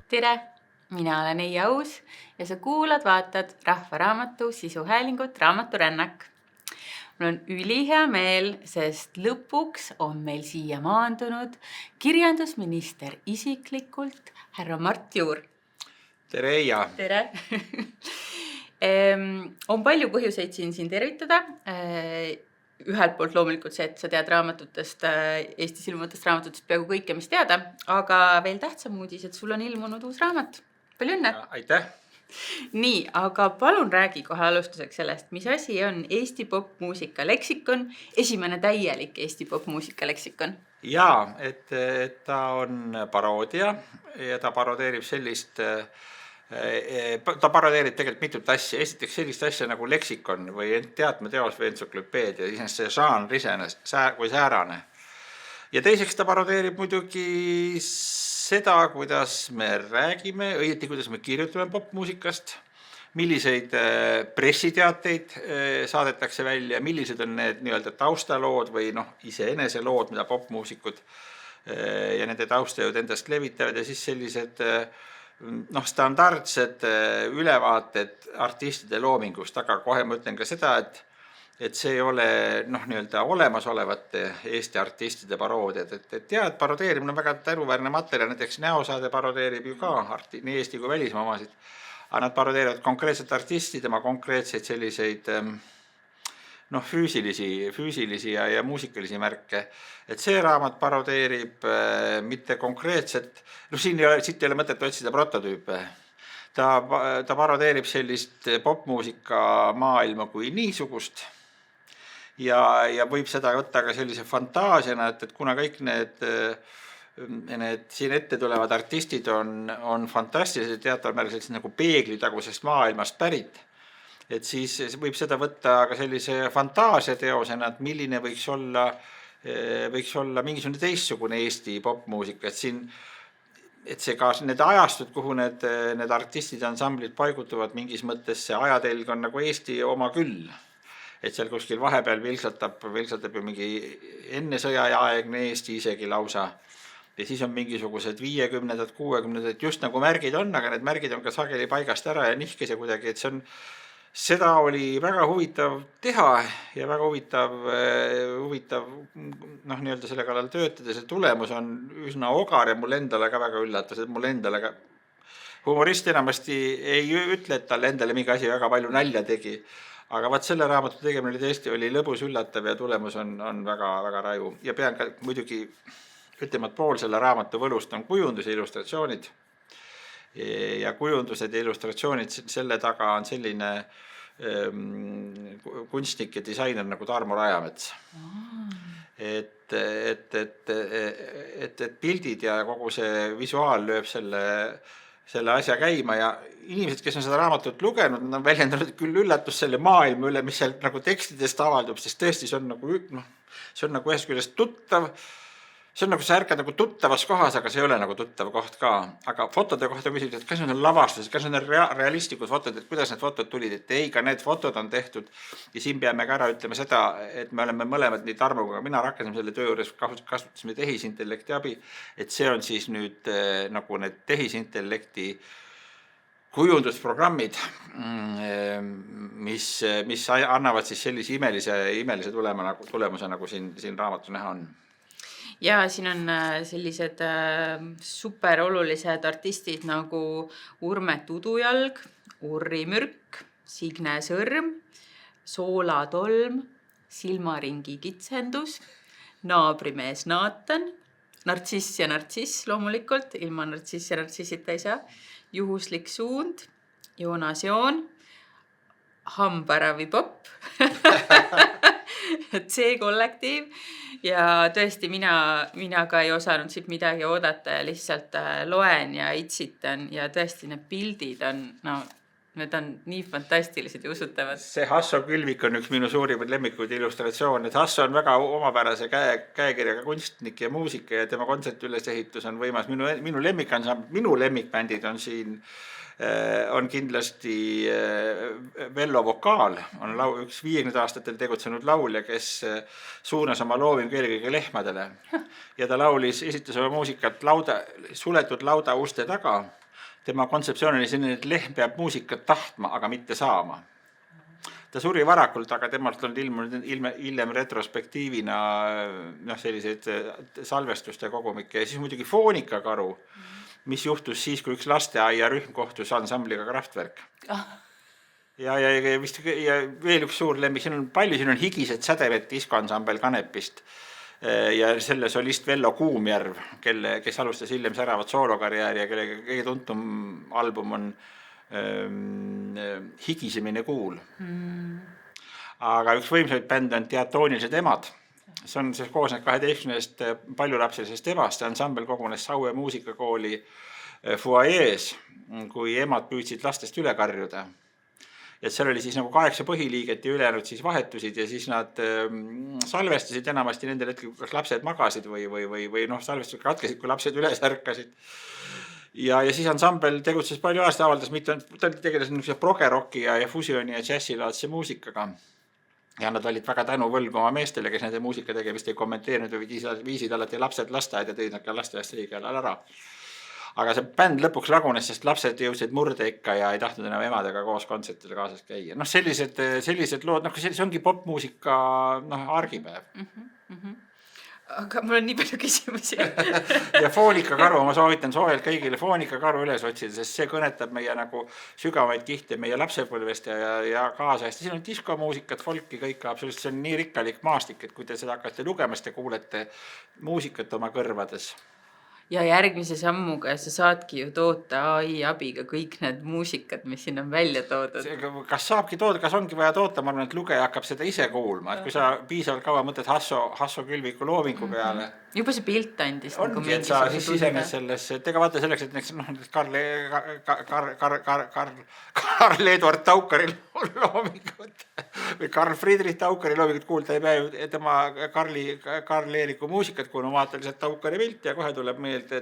Tere, mina olen Eija Aus ja sa vaatad Rahvaraamatu sisuhäälingut Raamaturännak. Mul on ülihea meel, sest lõpuks on meil siia maandunud kirjandusminister isiklikult, härra Mart Juur. Tere, Eija! Tere! On palju põhjuseid siin tervitada. Ühelt poolt loomulikult see, et sa tead raamatutest, Eestis ilmuvatest raamatutest peaaegu kõike, mis teada, aga veel tähtsam uudis, et sul on ilmunud uus raamat. Palju õnne! Aitäh! Nii, aga palun räägi kohe alustuseks sellest, mis asi on Eesti popmuusika leksikon, esimene täielik Eesti popmuusika leksikon? Jaa, et ta on paroodia ja ta parodeerib ta parodeerib tegelikult mitut asja. Esiteks sellist asja nagu leksikon või teatmeteos või entsüklopeedia, iseenesest see žanr iseenesest kui säärane. Ja teiseks ta parodeerib muidugi seda, kuidas me räägime, õieti kuidas me kirjutame popmuusikast, milliseid pressiteateid saadetakse välja, millised on need nii-öelda taustalood või iseenese lood, mida popmuusikud ja nende taustajõud endast levitavad ja siis sellised standardsed ülevaated artistide loomingust, aga kohe ma ütlen ka seda, et see ei ole nii-öelda olemasolevate Eesti artistide paroodiad, et parodeerimine on väga tänuväärne materjal, näiteks Näosaade parodeerib ju ka nii Eesti kui välismaa omasid, aga nad parodeerivad konkreetset artisti, tema konkreetseid selliseid füüsilisi ja muusikalisi märke. Et see raamat parodeerib mitte konkreetset, siit ei ole mõtet otsida prototüüpe. Ta parodeerib sellist popmuusika maailma kui niisugust ja võib seda võtta ka sellise fantaasiana, et kuna kõik need siin ette tulevad artistid on fantastilised teataval määral sellised nagu peeglitagusest maailmast pärit, et siis võib seda võtta ka sellise fantaasiateosena, et milline võiks olla mingisugune teistsugune Eesti popmuusika, et see ka need ajastud, kuhu need artistid ja ansamblid paigutuvad, mingis mõttes see ajatelg on nagu Eesti oma küll. Et seal kuskil vahepeal vilksatab ju mingi enne sõjaaegne Eesti isegi lausa. Ja siis on mingisugused 50-ndad, 60-ndad, just nagu märgid on, aga need märgid on ka sageli paigast ära ja nihkes ja kuidagi, et seda oli väga huvitav teha ja väga huvitav nii-öelda selle kallal töötada. See tulemus on üsna ogar ja mul endale ka väga üllatas, et mul endale ka humorist enamasti ei ütle, et talle endale mingi asi väga palju nalja tegi. Aga vaat selle raamatu tegemine tõesti oli lõbus üllatav ja tulemus on väga, väga raju. Ja pean ka muidugi ütlema, et pool selle raamatu võlust on kujundus ja illustratsioonid. Ja kujundused ja illustratsioonid, selle taga on selline kunstnik ja disainer nagu Tarmo Rajamets. Et pildid ja kogu see visuaal lööb selle asja käima ja inimesed, kes on seda raamatut lugenud, on väljendanud küll üllatus selle maailma üle, mis seal nagu tekstidest avaldub, sest tõesti see on nagu ühest küljest tuttav. See on nagu sa ärkad nagu tuttavas kohas, aga see ei ole nagu tuttav koht ka. Aga fotode kohta küsib, et kas need on lavastused, kas need on realistlikud fotod, et kuidas need fotod tulid, et ei, ka need fotod on tehtud. Ja siin peame ka ära ütlema seda, et me oleme mõlemad nii Tarmoga, mina rakasime selle töö juures, kasutasime tehisintellekti abi, et see on siis nüüd nagu need tehisintellekti kujundusprogrammid, mis annavad siis sellise imelise tulemuse, nagu siin raamatu näha on. Ja siin on sellised super olulised artistid nagu Urme Tudujalg, Urri Mürk, Signe Sõrm, Soola Tolm, Silmaringi kitsendus, Naabrimees Naatan, Nartsiss ja Nartsiss loomulikult, ilma Nartsiss ja Nartsissita ei saa, Juhuslik suund, Joonas Joon, Hambaravi Popp, C-kollektiiv ja tõesti mina ka ei osanud siit midagi oodata ja lihtsalt loen ja itsitan ja tõesti need pildid on, need on nii fantastilised ja usutavad. See Hasso Külvik on üks minu suurimaid lemmikuid illustratsioone, et Hasso on väga omapärase käekirjaga kunstnik ja muusika ja tema kontserti ülesehitus on võimas. Minu lemmikbändid on siin on kindlasti Vello Vokaal, on üks 50 aastatel tegutsenud laulja, kes suunas oma looming eelkõige lehmadele. Ja ta esitas oma muusikat suletud lauda uste taga tema kontseptsioon oli selline, et lehm peab muusikat tahtma, aga mitte saama. Ta suri varakult, aga temalt on ilmunud hiljem retrospektiivina selliseid salvestuste kogumikke ja siis muidugi Foonikakaru, mis juhtus siis, kui üks lasteaia rühm kohtus ansambliga Kraftwerk. Ja veel üks suur lemmik, siin on Higised sädemed diskoansambel Kanepist ja selle solist Vello Kuumjärv, kes alustas hiljem säravat soolokarjääri ja kelle kõige tuntum album on Higisemine kuul. Aga üks võimsaid bänd on Diatoonilised emad. See koosneb 12 paljulapselisest emast. Ansambel kogunes Saue muusikakooli fuajees, kui emad püüdsid lastest üle karjuda. Ja seal oli siis nagu 8 põhiliiget ja ülejäänud siis vahetusid ja siis nad salvestasid enamasti nendel hetkel, kas lapsed magasid või salvestused katkesid, kui lapsed üles ärkasid. Ja siis ansambel tegutses palju aasta, avaldas mitte, ta tegeles progerocki ja fusioni ja džässilaadse muusikaga. Ja nad olid väga tänuvõlgu oma meestele, kes nende muusika tegemist ei kommenteerinud või viisid alati lapsed lasteaed ja tõid nad ka lasteaest õigel ajal ära. Aga see bänd lõpuks lagunes, sest lapsed jõudsid murde ikka ja ei tahtnud enam emadega koos kontsertidele kaasas käia. Sellised lood, see ongi popmuusika argipäev. Aga mul on nii palju küsimusi. Ja Foonikakaru, ma soovitan soojalt kõigile Foonikakaru üles otsida, sest see kõnetab meie nagu sügavaid kihte meie lapsepõlvest ja kaasajast. Siin on diskomuusikat, folki, kõik absoluutselt. See on nii rikkalik maastik, et kui te seda hakkate lugemast ja kuulete muusikat oma kõrvades. Ja järgmise sammuga sa saadki ju toota AI abiga kõik need muusikad, mis siin on välja toodud. Kas saabki toota, kas ongi vaja toota, ma arvan, et lugeja hakkab seda ise kuulma. Et kui sa piisavalt kaua mõtled Hasso Külviku loomingu peale. Juba see pilt andis. Ongi, et sa siis sisenes sellesse, et ega vaata selleks, et Karl Eduard Taukari loomingut või Karl Friedrich Taukari loomingut kuulda ei pea tema Karl Eeriku muusikat, kui vaata lihtsalt Taukari pilt ja kohe tuleb meelde,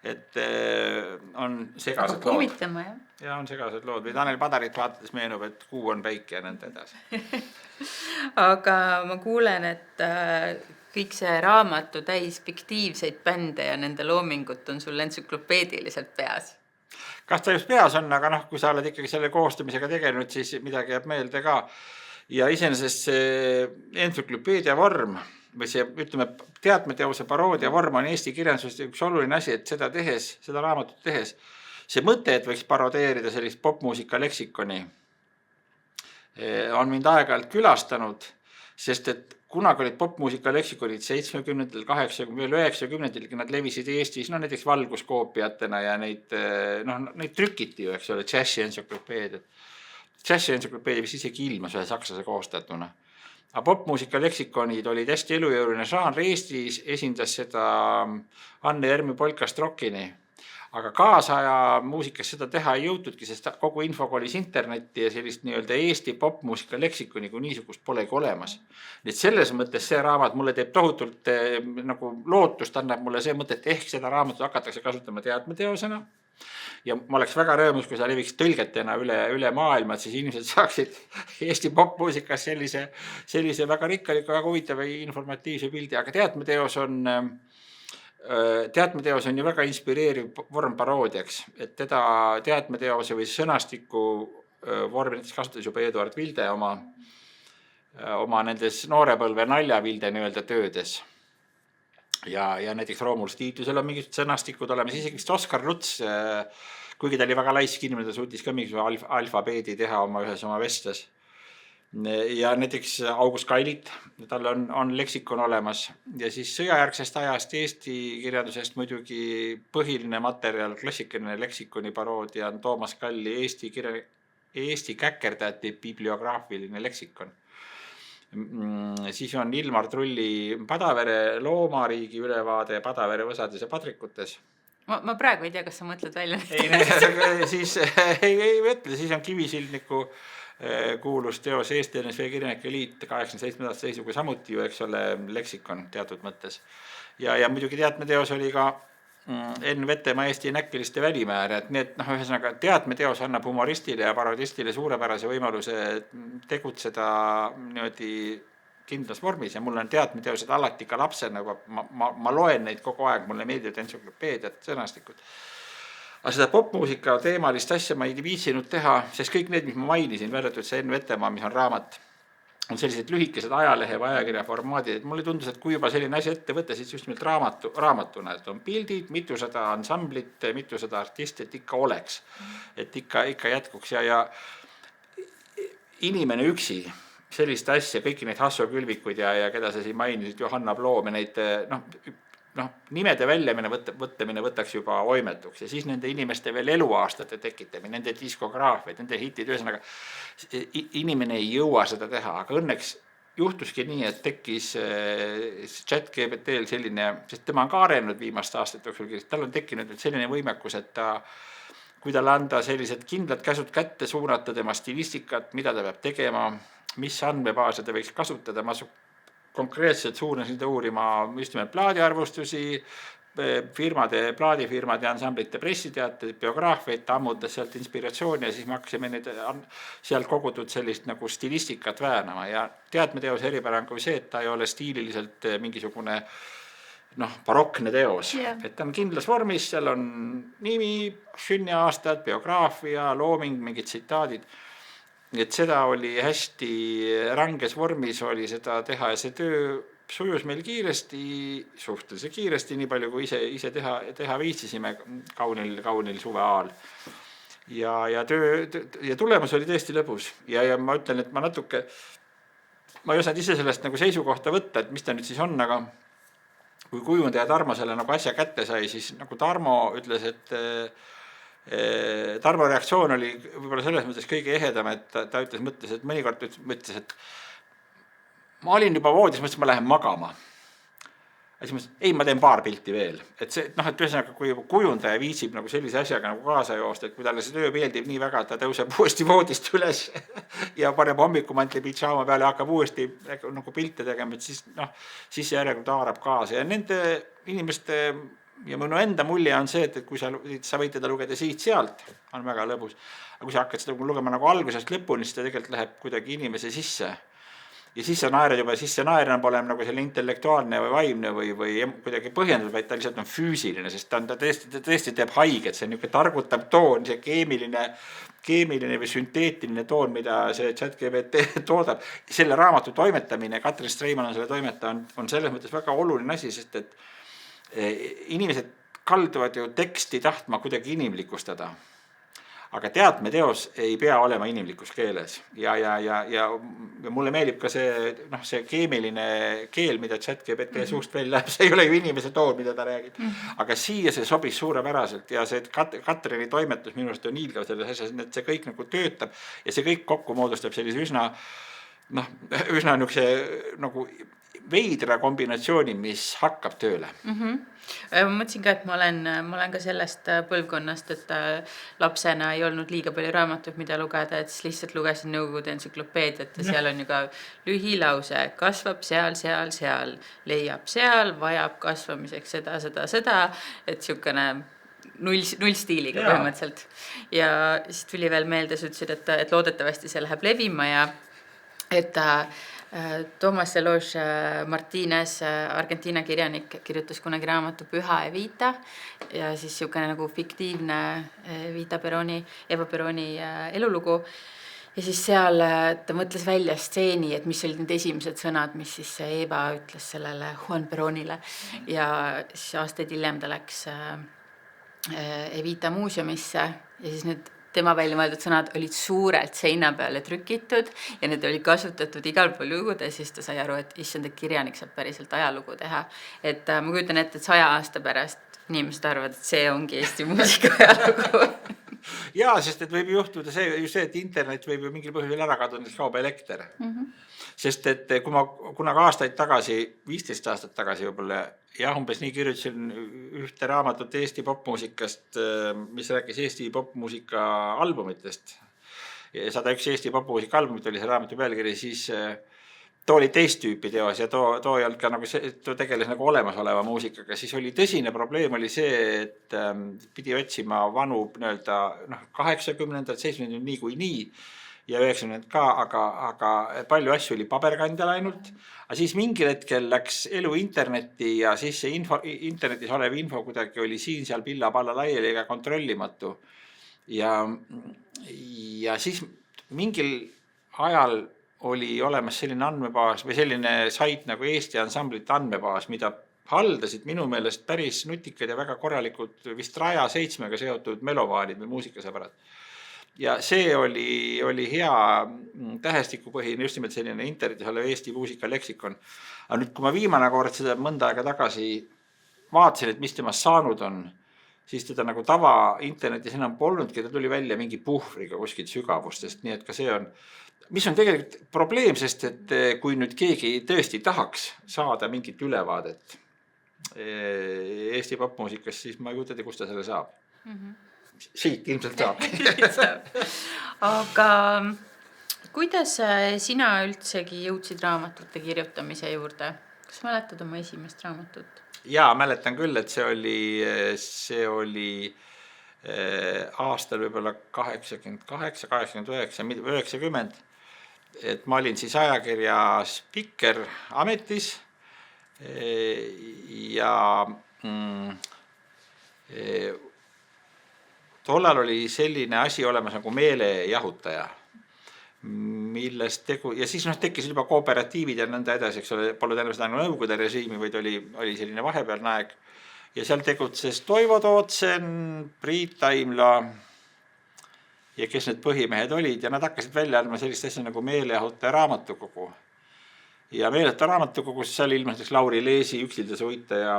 et on segased lood. Huvitama, jah. Ja on segased lood. Või Tanel Padarit vaadates meenub, et kuu on päike ja nõnda edasi. Aga ma kuulen, et kõik see raamatu täis fiktiivseid bände ja nende loomingut on sul entsüklopeediliselt peas. Kas ta just peas on, aga kui sa oled ikkagi selle koostamisega tegelenud, siis midagi jääb meelde ka. Ja iseenesest see entsüklopeedia vorm või see, ütleme, teadmeteose paroodia vorm on Eesti kirjandusest üks oluline asi, et seda raamatut tehes, see mõte, et võiks parodeerida sellist popmuusika leksikoni, on mind aeg-ajalt külastanud, sest et kunagi olid popmuusika leksikonid 70, 80, 90, nad levisid Eestis, näiteks valguskoopiatena ja neid trükiti ju, eks ole, džässi entsüklopeediat. Džässi entsüklopeedia vist isegi ilmas ühe sakslase koostatuna. Aga popmuusika leksikonid olid hästi elujõuline žanr Eestis, esindas seda Anne Ermi Polkast rockini. Aga kaasaja muusikas seda teha ei jõutudki, sest kogu info kolis internetti ja sellist nii-öelda Eesti popmuusika leksikoni kui niisugust polegi olemas. Nii et selles mõttes see raamat mulle teeb tohutult nagu lootust, annab mulle see mõte, et ehk seda raamatut hakatakse kasutama teadmeteosena. Ja ma oleks väga rõõmus, kui sa leviks tõlgetena üle maailma, et siis inimesed saaksid Eesti popmuusikas sellise väga rikkaliku, väga huvitava informatiivse pildi. Aga teadmeteos on ju väga inspireeriv vorm paroodiaks, et teda teadmeteose või sõnastiku vormi näiteks kasutas juba Eduard Vilde oma nendes noorepõlve naljavilde nii-öelda töödes. Ja näiteks Roomulus Tiitusel on mingid sõnastikud olemas, isegi Oskar Luts, kuigi ta oli väga laisk inimene, ta suutis ka mingisuguse alfabeedi teha ühes oma vestes. Ja näiteks August Kailit, tal on leksikon olemas ja siis sõjajärgsest ajast Eesti kirjandusest muidugi põhiline materjal, klassikaline leksikoni paroodia on Toomas Kalli Eesti käkerdajate bibliograafiline leksikon. Siis on Ilmar Trulli Padavere loomariigi ülevaade Padavere võsades ja padrikutes. Ma praegu ei tea, kas sa mõtled välja. Ei mõtle, siis on Kivisildniku kuulus teos Eesti NSV Kirjanike Liit 87. seisuga samuti ju, eks ole, leksikon teatud mõttes. Ja muidugi teadmeteos oli ka Enn Vetemaa Eesti näkkiliste välimääre, et need ühesõnaga teadmeteos annab humoristile ja parodistile suurepärase võimaluse tegutseda niimoodi kindlas vormis ja mul on teadmeteosed alati ka lapsena, ma loen neid kogu aeg, mulle meeldivad entsüklopeediad, sõnastikud. Aga seda popmuusika teemalist asja ma ei viitsinud teha, sest kõik need, mis ma mainisin, väärdatud see Enn Vetemaa, mis on raamat, on sellised lühikesed ajalehe või ajakirja formaadid, et mulle tundus, et kui juba selline asi ette võtta, siis just nimelt raamatuna, et on pildid, mitusada ansamblit, mitusada artisti, et ikka oleks, et ikka jätkuks ja inimene üksi sellist asja, kõiki neid Hasso Külvikuid ja keda sa siin mainisid, Johanna Ploom ja neid nimede võtmine võtaks juba oimetuks ja siis nende inimeste veel eluaastate tekitamine, nende diskograafiad, nende hitid, ühesõnaga inimene ei jõua seda teha, aga õnneks juhtuski nii, et tekkis ChatGPT-l selline, sest tema on ka arenenud viimaste aastate jooksul, tal on tekkinud selline võimekus, et kui talle anda sellised kindlad käsud kätte, suunata tema stilistikat, mida ta peab tegema, mis andmebaase ta võiks kasutada, ma konkreetselt suunasin ta uurima just nimelt plaadiarvustusi, plaadifirmade, ansamblite pressiteateid, biograafiaid, ta ammutas sealt inspiratsiooni ja siis me hakkasime neid sealt kogutud sellist nagu stilistikat väänama ja teadmeteose eripära on kui see, et ta ei ole stiililiselt mingisugune barokne teos, et ta on kindlas vormis, seal on nimi, sünniaastad, biograafia, looming, mingid tsitaadid. Et seda oli hästi ranges vormis oli seda teha ja see töö sujus meil kiiresti, suhteliselt kiiresti, nii palju kui ise teha viitsisime kaunil suve ajal. Ja tulemus oli tõesti lõbus ja ma ütlen, et ma ei osanud ise sellest nagu seisukohta võtta, et mis ta nüüd siis on, aga kui kujundaja Tarmo selle nagu asja kätte sai, siis nagu Tarmo ütles, et Tarmo reaktsioon oli võib-olla selles mõttes kõige ehedam, et ta mõtles, et mõnikord mõtles, et ma olin juba voodis, mõtlesin, ma lähen magama. Ja siis mõtlesin, ei, ma teen paar pilti veel. Et see, et ühesõnaga, kui kujundaja viitsib nagu sellise asjaga nagu kaasa joosta, et kui talle see töö meeldib nii väga, et ta tõuseb uuesti voodist üles ja paneb hommikumantli pidžaama peale ja hakkab uuesti nagu pilte tegema, et siis järelikult haarab kaasa. Ja nende inimeste ja minu enda mulje on see, et kui sa võid teda lugeda siit-sealt, on väga lõbus. Aga kui sa hakkad seda lugema nagu algusest lõpuni, siis ta tegelikult läheb kuidagi inimese sisse. Ja siis sa naered juba, siis see naerena pole nagu selle intellektuaalne või vaimne või kuidagi põhjendatud, vaid ta lihtsalt on füüsiline, sest ta tõesti teeb haiget, see on niisugune targutav toon, see keemiline või sünteetiline toon, mida see ChatGPT toodab. Selle raamatu toimetamine, Katrin Streimann on selle toimetaja, on selles mõttes väga oluline asi, sest et inimesed kalduvad ju teksti tahtma kuidagi inimlikustada, aga teadmeteos ei pea olema inimlikus keeles ja mulle meeldib ka see keemiline keel, mida ChatGPT suust veel läheb, see ei ole ju inimese toon, mida ta räägib, aga siia see sobis suurepäraselt ja see Katrini toimetus minu arust on hiilgav selles asjas, et see kõik nagu töötab ja see kõik kokku moodustab sellise üsna nagu veidra kombinatsiooni, mis hakkab tööle. Ma mõtlesin ka, et ma olen ka sellest põlvkonnast, et lapsena ei olnud liiga palju raamatut, mida lugeda, et siis lihtsalt lugesin Nõukogude entsüklopeediat ja seal on ju ka lühilause, kasvab seal, leiab seal, vajab kasvamiseks seda, et niisugune null stiiliga põhimõtteliselt. Ja siis tuli veel meelde, sa ütlesid, et loodetavasti see läheb levima ja et Tomas Eloge Martínez, Argentiina kirjanik, kirjutas kunagi raamatu Püha Evita ja siis niisugune nagu fiktiivne Eva Peroni elulugu ja siis seal ta mõtles välja stseeni, et mis olid need esimesed sõnad, mis siis Eva ütles sellele Juan Peronile ja siis aastaid hiljem ta läks Evita muuseumisse ja siis need tema välja mõeldud sõnad olid suurelt seina peale trükitud ja need olid kasutatud igal pool lugudes, siis ta sai aru, et issand, et kirjanik saab päriselt ajalugu teha. Et ma kujutan ette, et 100 aasta pärast inimesed arvavad, et see ongi Eesti muusika ajalugu. Jaa, sest et võib juhtuda see, et internet võib ju mingil põhjusel ära kaduda, kaob elekter. Sest et kui ma kunagi aastaid tagasi, 15 aastat tagasi võib-olla, umbes nii kirjutasin ühte raamatut Eesti popmuusikast, mis rääkis Eesti popmuusika albumitest. 101 Eesti popmuusika albumit oli see raamatu pealkiri, siis too oli teist tüüpi teos ja too ei olnud ka nagu see, too tegeles nagu olemasoleva muusikaga, siis oli tõsine probleem oli see, et pidi otsima vanu 80-ndad, 70-ndad nii kui nii ja 90 ka, aga palju asju oli paberkandjal ainult. Aga siis mingil hetkel läks elu internetti ja siis see internetis olev info kuidagi oli siin-seal pilla-palla laiali ega kontrollimatu. Ja siis mingil ajal oli olemas selline andmebaas või selline sait nagu Eesti Ansamblite andmebaas, mida haldasid minu meelest päris nutikad ja väga korralikud vist Raja 7-ga seotud melovaanid või muusikasõbrad. Ja see oli hea tähestikupõhine, just nimelt selline internetis olev Eesti muusika leksikon. Aga nüüd, kui ma viimane kord seda mõnda aega tagasi vaatasin, et mis temast saanud on, siis teda nagu tava internetis enam polnudki, ta tuli välja mingi puhvriga kuskilt sügavustest, nii et ka see on, mis on tegelikult probleem, sest et kui nüüd keegi tõesti tahaks saada mingit ülevaadet Eesti popmuusikast, siis ma ei kujuta, kus ta selle saab. Siit ilmselt saab. Aga kuidas sina üldsegi jõudsid raamatute kirjutamise juurde? Kas mäletad oma esimest raamatut? Jaa, mäletan küll, et see oli aastal võib-olla 88, 89, 90, et ma olin siis ajakirja Spikker ametis ja tollal oli selline asi olemas nagu meelejahutaja, millest ja siis tekkisid juba kooperatiivid ja nõnda edasi, eks ole, polnud enam seda nõukogude režiimi, vaid oli selline vahepealne aeg. Ja seal tegutses Toivo Tootsen, Priit Taimla ja kes need põhimehed olid ja nad hakkasid välja andma sellist asja nagu meelejahutaja raamatukogu. Ja meelejahutaja raamatukogus seal ilmselt Lauri Leesi Üksilde suita ja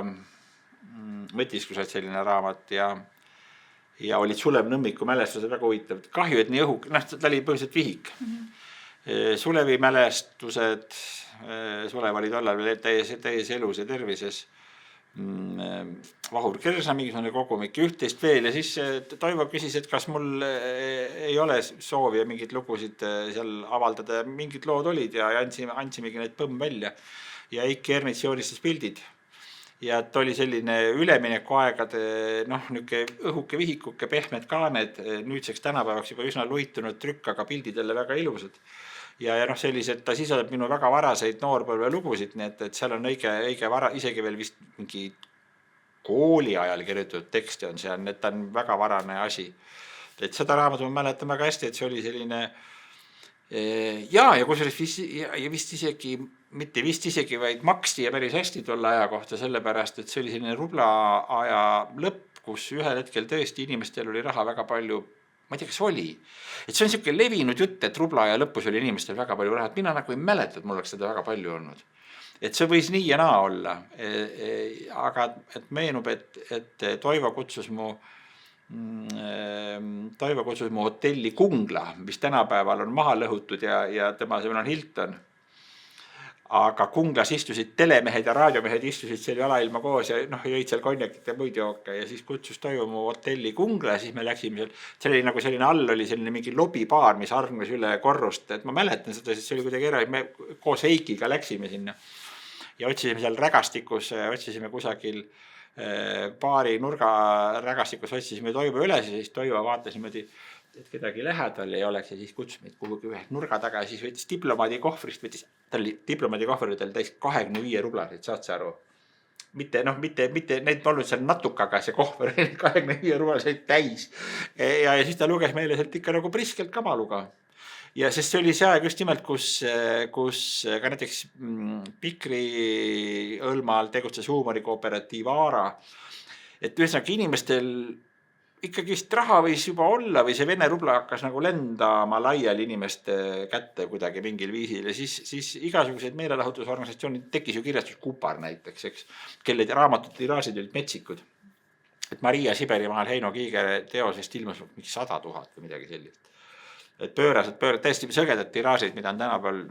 Mõtiskused selline raamat ja olid Sulev Nõmmiku mälestused väga huvitav. Kahju, et nii õhuk, ta oli põhiliselt vihik. Sulevi mälestused, Sulev oli tollal veel täies elus ja tervises. Vahur Kersa mingisugune kogumik, üht-teist veel ja siis Toivo küsis, et kas mul ei ole soovi ja mingid lugusid seal avaldada. Mingid lood olid ja andsimegi need põmm välja ja Eiki Ernits joonistas pildid. Ja et oli selline üleminekuaegade õhuke vihikuke, pehmed kaaned, nüüdseks tänapäevaks juba üsna luitunud trükk, aga pildid jälle väga ilusad. Ja sellised, ta sisaldab minu väga varaseid noorpõlve lugusid, nii et seal on õige vara, isegi veel vist mingi kooli ajal kirjutatud teksti on seal, et ta on väga varane asi. Et seda raamatu ma mäletan väga hästi, et see oli selline ja kus vist isegi, mitte vist isegi, vaid maksti ja päris hästi tolle aja kohta, sellepärast, et see oli selline rubla aja lõpp, kus ühel hetkel tõesti inimestel oli raha väga palju, ma ei tea, kas oli. Et see on selline levinud jutt, et rubla aja lõpus oli inimestel väga palju raha, et mina nagu ei mäleta, et mul oleks seda väga palju olnud. Et see võis nii ja naa olla, aga et meenub, et Toivo kutsus mu hotelli Kungla, mis tänapäeval on maha lõhutud ja tema asemel on Hilton. Aga Kunglas istusid telemehed ja raadiomehed istusid seal alailma koos ja jõid seal konjakit ja muid jooke ja siis kutsus Toivo mu hotelli Kungla ja siis me läksime seal. See oli nagu selline all oli selline mingi lobibaar, mis argnes üle korrust. Et ma mäletan seda, sest see oli kuidagi ära, me koos Heikiga läksime sinna ja otsisime seal rägastikus, otsisime kusagil paari nurga rägastikus otsisime Toivo üles ja siis Toivo vaatas niimoodi, et kedagi lähedal ei oleks ja siis kutsus meid kuhugi ühe nurga taga ja siis võttis diplomaadi kohvrist, tal oli diplomaadi kohver tal täis 25 rublasid, saad sa aru? Mitte, neid olnud seal natuke, aga see kohver 25 rublasid täis ja siis ta luges meile sealt ikka nagu priskelt kamaluga. Ja sest see oli see aeg just nimelt, kus ka näiteks Pikri Õlmaal tegutses huumorikooperatiiv Aara. Et ühesõnaga inimestel ikkagi vist raha võis juba olla või see Vene rubla hakkas nagu lendama laiali inimeste kätte kuidagi mingil viisil ja siis igasuguseid meelelahutusorganisatsioonid tekkis ju kirjastus Kupar näiteks, eks, kelle raamatud tiraažid olid metsikud. Et Maria Siberimaal Heino Kiigere teosest ilmus mingi 100 000 või midagi sellist. Et pöörased, täiesti sõgedad tiraažid, mida on tänapäeval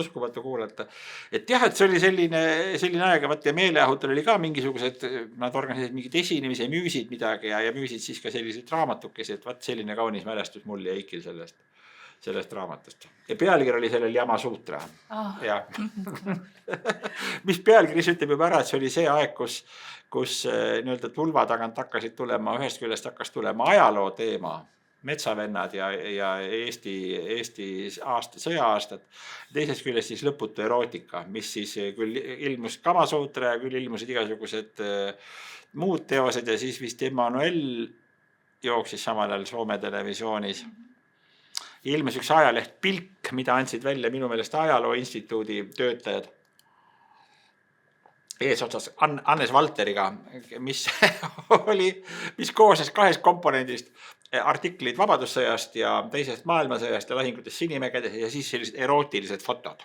uskumatu kuulata. Et jah, et see oli selline aeg, ja meeleahutel oli ka mingisugused, nad organiseerisid mingid esinemise, müüsid midagi ja müüsid siis ka sellised raamatukesi, et selline kaunis mälestus mul ja Eikil sellest raamatust. Ja pealkiri oli sellel Yama Sutra. Ja. Mis pealkiri ütleb juba ära, et see oli see aeg, kus tulva tagant hakkasid tulema, ühest küljest hakkas tulema ajaloo teema metsavennad ja Eesti sõja-aastad. Teisest küljest siis lõputu erootika, mis siis küll ilmus Kamasuutra ja küll ilmusid igasugused muud teosed ja siis vist Emmanuel jooksis samal ajal Soome televisioonis. Ilmus üks ajaleht Pilk, mida andsid välja minu meelest Ajaloo Instituudi töötajad eesotsas Hannes Valteriga, mis koosnes 2 komponendist, artiklid Vabadussõjast ja teisest maailmasõjast ja lahingutest Sinimägedes ja siis sellised erootilised fotod.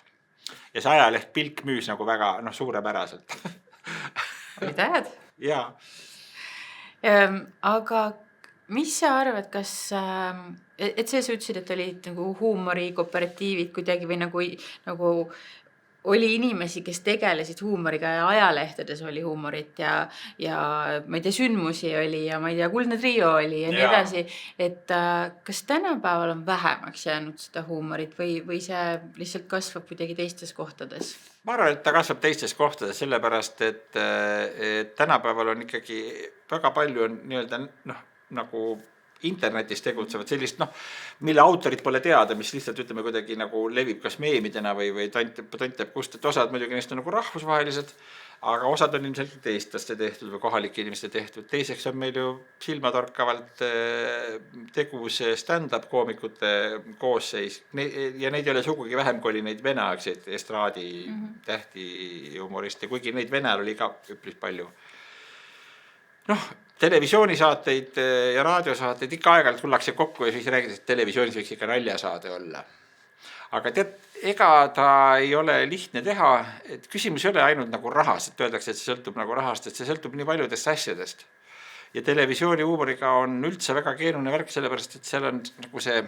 Ja see ajaleht Pilk müüs nagu väga suurepäraselt. Olid ajad? Jaa. Aga mis sa arvad, kas, et see sa ütlesid, et olid nagu huumori kooperatiivid kuidagi või nagu oli inimesi, kes tegelesid huumoriga ja ajalehtedes oli huumorit ja ma ei tea, sündmusi oli ja ma ei tea, Kuldne Trio oli ja nii edasi, et kas tänapäeval on vähemaks jäänud seda huumorit või see lihtsalt kasvab kuidagi teistes kohtades? Ma arvan, et ta kasvab teistes kohtades, sellepärast, et tänapäeval on ikkagi väga palju on nii-öelda nagu internetis tegutsevad sellist, mille autorid pole teada, mis lihtsalt ütleme kuidagi nagu levib kas meemidena või tontab kust, et osad muidugi neist on nagu rahvusvahelised, aga osad on ilmselt eestlaste tehtud või kohalike inimeste tehtud. Teiseks on meil ju silmatorkavalt tegus stand-up koomikute koosseis ja neid ei ole sugugi vähem, kui oli neid veneaegseid estraadi tähti humoriste, kuigi neid venel oli ka üpris palju. Televisioonisaateid ja raadiosaateid ikka aeg-ajalt tullakse kokku ja siis räägid, et televisioonis võiks ikka naljasaade olla. Aga ega ta ei ole lihtne teha, et küsimus ei ole ainult nagu rahast, et öeldakse, et see sõltub nagu rahast, et see sõltub nii paljudest asjadest. Ja televisiooni huumoriga on üldse väga keeruline värk, sellepärast, et seal on nagu see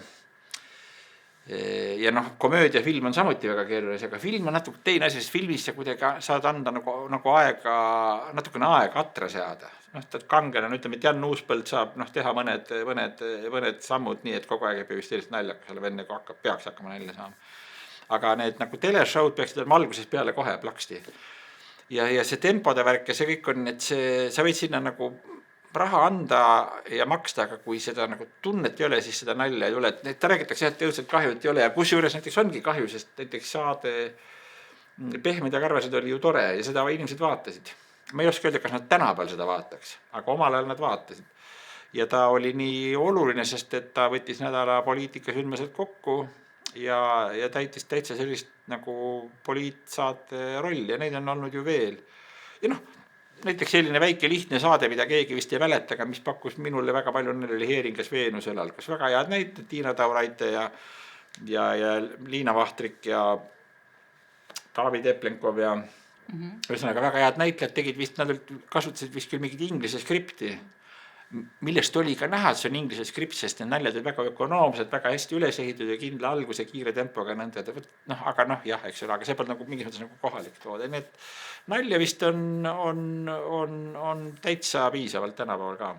ja komöödiafilm on samuti väga keeruline, aga film on natuke teine asi, sest filmis sa kuidagi saad anda nagu aega, natukene aega atra seada. Kangena, ütleme, et Jan Uuspõld saab teha mõned sammud nii, et kogu aeg ei pea vist sellist naljakas olema enne, kui peaks hakkama nalja saama. Aga need nagu teleshowd peaksid olema alguses peale kohe plaksti. Ja see tempode värk ja see kõik on, et sa võid sinna nagu raha anda ja maksta, aga kui seda nagu tunnet ei ole, siis seda nalja ei tule. Ta räägitakse, et õudselt kahjut ei ole ja kusjuures näiteks ongi kahju, sest näiteks saade Pehmed ja karvased oli ju tore ja seda inimesed vaatasid. Ma ei oska öelda, kas nad tänapäeval seda vaataks, aga omal ajal nad vaatasid. Ja ta oli nii oluline, sest et ta võttis nädala poliitikasündmused kokku ja täitis täitsa sellist nagu poliitsaate rolli ja neid on olnud ju veel. Ja näiteks selline väike lihtne saade, mida keegi vist ei mäleta, aga mis pakkus minule väga palju, oli Heeringas Veenuselal, kus väga head näited, Tiina Tauraite ja Liina Vahtrik ja Taavi Teplenkov ja ühesõnaga väga head näitlejad tegid vist, nad kasutasid vist küll mingit inglise skripti, millest oli ka näha, et see on inglise skript, sest need naljad olid väga ökonoomsed, väga hästi üles ehitud ja kindla alguse kiire tempoga nõnda, aga jah, eks ole, aga see pole nagu mingis mõttes nagu kohalik toode, nii et nalja vist on täitsa piisavalt tänapäeval ka.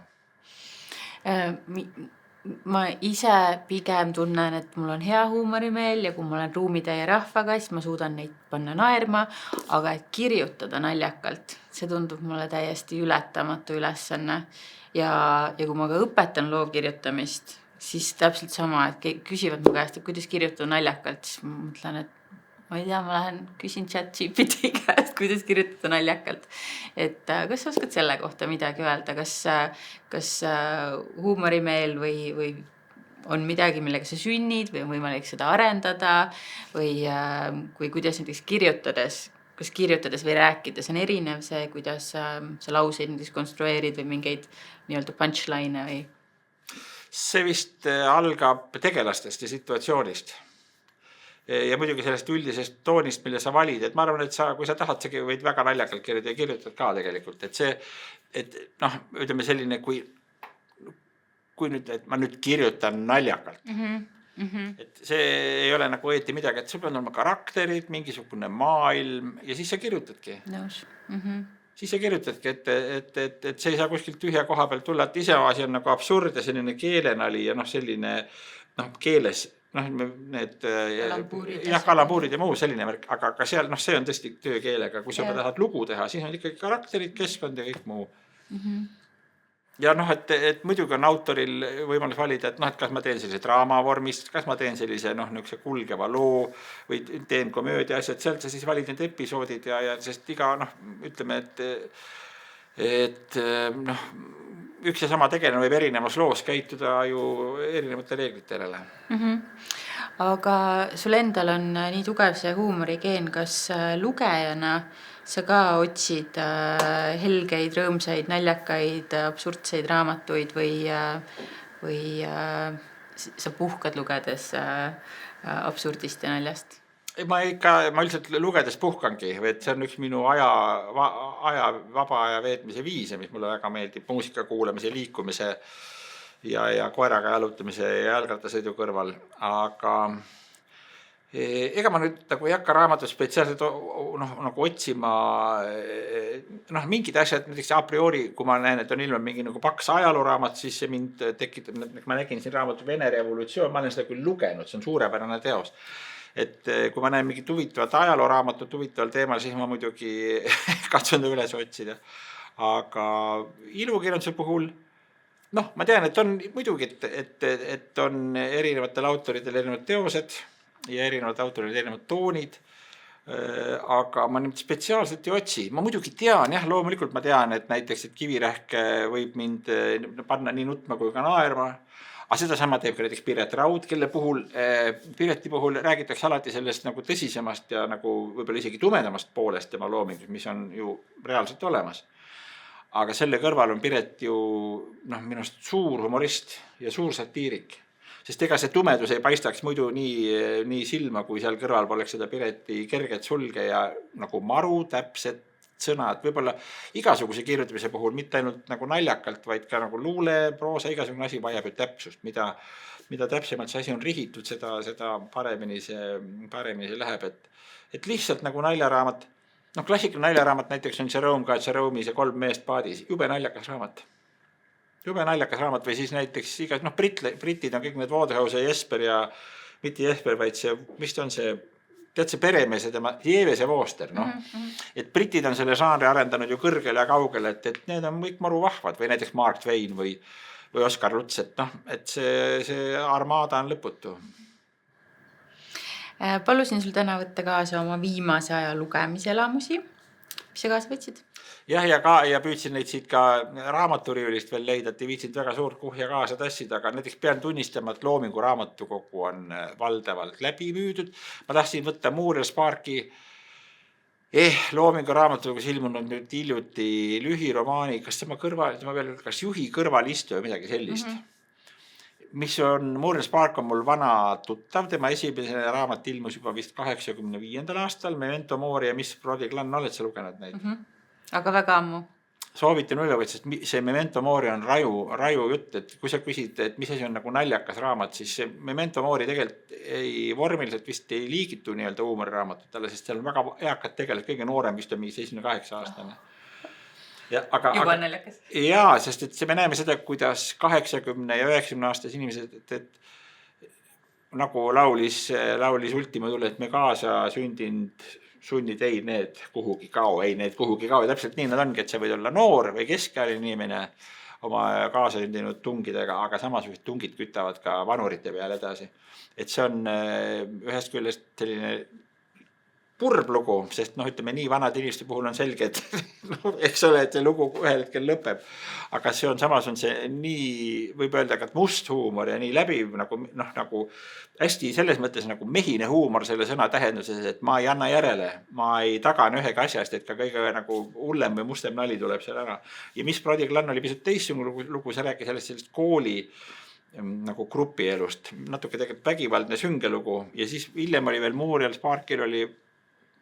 Ma ise pigem tunnen, et mul on hea huumorimeel ja kui ma olen ruumitäie rahvaga, siis ma suudan neid panna naerma, aga et kirjutada naljakalt, see tundub mulle täiesti ületamatu ülesanne. Ja kui ma ka õpetan loo kirjutamist, siis täpselt sama, et küsivad mu käest, et kuidas kirjutada naljakalt, siis ma mõtlen, et ma ei tea, ma lähen küsin ChatGPT käest, kuidas kirjutada naljakalt. Et kas sa oskad selle kohta midagi öelda, kas huumorimeel või on midagi, millega sa sünnid või on võimalik seda arendada või kuidas näiteks kirjutades või rääkides on erinev see, kuidas sa lauseid näiteks konstrueerid või mingeid nii-öelda punchline või? See vist algab tegelastest ja situatsioonist. Ja muidugi sellest üldisest toonist, mille sa valid, et ma arvan, et kui sa tahad, sa võid väga naljakalt kirjutada ja kirjutad ka tegelikult, et ütleme selline, kui nüüd, et ma nüüd kirjutan naljakalt, et see ei ole nagu õieti midagi, et sul peavad olema karakterid, mingisugune maailm ja siis sa kirjutadki. Nõus. Siis sa kirjutadki, et see ei saa kuskilt tühja koha pealt tulla, et ise asi on nagu absurd ja selline keelenali ja selline keeles need kalambuurid ja muu selline värk, aga seal see on tõesti töökeelega, kui sa tahad lugu teha, siis on ikkagi karakterid, keskkond ja kõik muu. ja noh, et muidugi on autoril võimalus valida, et noh, et kas ma teen sellise draamavormist, kas ma teen sellise noh, niisuguse kulgeva loo või teen komöödia asjad, sealt sa siis valid need episoodid ja sest iga noh, ütleme, et noh, üks ja sama tegelane võib erinevas loos käituda ju erinevate reeglite järele. Aga sul endal on nii tugev see huumorigeen, kas lugejana sa ka otsid helgeid, rõõmsaid, naljakaid, absurdseid raamatuid või sa puhkad lugedes absurdist ja naljast? Ma üldiselt lugedes puhkangi, et see on üks minu vaba aja veetmise viise, mis mulle väga meeldib muusika kuulamise, liikumise ja koeraga jalutamise ja jalgrattasõidu kõrval, aga ega ma nüüd nagu ei hakka raamatut spetsiaalselt nagu otsima, noh mingid asjad, näiteks a priori, kui ma näen, et on ilma mingi nagu paks ajalooraamat, siis see mind tekitab, ma nägin siin raamatu Vene revolutsioon, ma olen seda küll lugenud, see on suurepärane teos. Et kui ma näen mingit huvitavat ajalooraamatut huvitaval teemal, siis ma muidugi katsun üles otsida. Aga ilukirjanduse puhul, noh, ma tean, et on muidugi, et on erinevatel autoritel erinevad teosed ja erinevad autorid erinevad toonid, aga ma nüüd spetsiaalselt ei otsi. Ma muidugi tean, jah, loomulikult ma tean, et näiteks et Kivirähk võib mind panna nii nutma kui ka naerma, aga seda sama teeb ka näiteks Piret Raud, kelle puhul, Pireti puhul räägitakse alati sellest nagu tõsisemast ja nagu võib-olla isegi tumedamast poolest tema loomingus, mis on ju reaalselt olemas. Aga selle kõrval on Piret ju minust suur humorist ja suur satiirik. Sest ega see tumedus ei paistaks muidu nii silma, kui seal kõrval poleks seda Pireti kerget sulge ja nagu maru täpsed sõnad. Võib-olla igasuguse kirjutamise puhul, mitte ainult nagu naljakalt, vaid ka nagu luule, proosa, igasugune asi vajab ju täpsust. Mida täpsemalt see asi on rihitud, seda paremini see läheb. Et lihtsalt nagu naljaraamat, klassikaline naljaraamat näiteks on Jerome see 3 meest paadis, jube naljakas raamat. Või siis näiteks britid on kõik need Waterhouse ja Jesper ja mitte Jesper, vaid see, mis on see, tead see peremees ja tema Jeeves ja Wooster, Et britid on selle žanri arendanud ju kõrgele ja kaugele, et need on kõik maru vahvad või näiteks Mark Twain või Oskar Lutz, et see armaada on lõputu. Palusin sul täna võtta kaasa oma viimase aja lugemiselamusi. Mis sa kaasa võtsid? Jah, ja püüdsin neid siit ka raamaturiülist veel leida, et ei viitsid väga suurt kuhja kaasa tassida, aga näiteks pean tunnistama, et Loomingu raamatukogu on valdavalt läbi müüdud. Ma tahtsin võtta Muriel Sparki Loomingu raamatukogus ilmunud nüüd hiljuti lühiromaani, kas Juhi kõrvalistu või midagi sellist. Mis on, Muriel Spark on mul vana tuttav, tema esimene raamat ilmus juba vist 85. aastal, Memento Mori ja Miss Prodiglan, oled sa lugenud neid? Aga väga ammu. Soovitan üle, sest see Memento Mori on raju jutt, et kui sa küsid, et mis asi on nagu naljakas raamat, siis see Memento Mori tegelikult vormiliselt vist ei liigitu nii-öelda huumoriraamatutele, sest seal on väga eakad tegelased, kõige noorem vist on mingi 78-aastane. Juba naljakas. Jaa, sest et me näeme seda, kuidas 80 ja 90 aastas inimesed, et nagu laulis Ultima Thule, et me kaasa sündinud sunnid, need kuhugi kao, täpselt nii nad ongi, et see võid olla noor või keskealine inimene oma kaasasündinud tungidega, aga samasugused tungid kütavad ka vanurite peale edasi. Et see on ühest küljest selline kurb lugu, sest ütleme nii vanad inimeste puhul on selge, et eks ole, et see lugu ühel hetkel lõpeb, aga samas on see nii, võib öelda ka must huumor ja nii läbiv nagu hästi selles mõttes nagu mehine huumor selle sõna tähenduses, et ma ei anna järele, ma ei tagane ühega asjast, et ka kõige nagu hullem või mustem nali tuleb seal ära. Ja Miss Prodiglan oli pisut teistsugune lugu, see rääkis sellest kooli nagu grupi elust, natuke tegelikult vägivaldne süngelugu ja siis hiljem oli veel Muriel Sparkil oli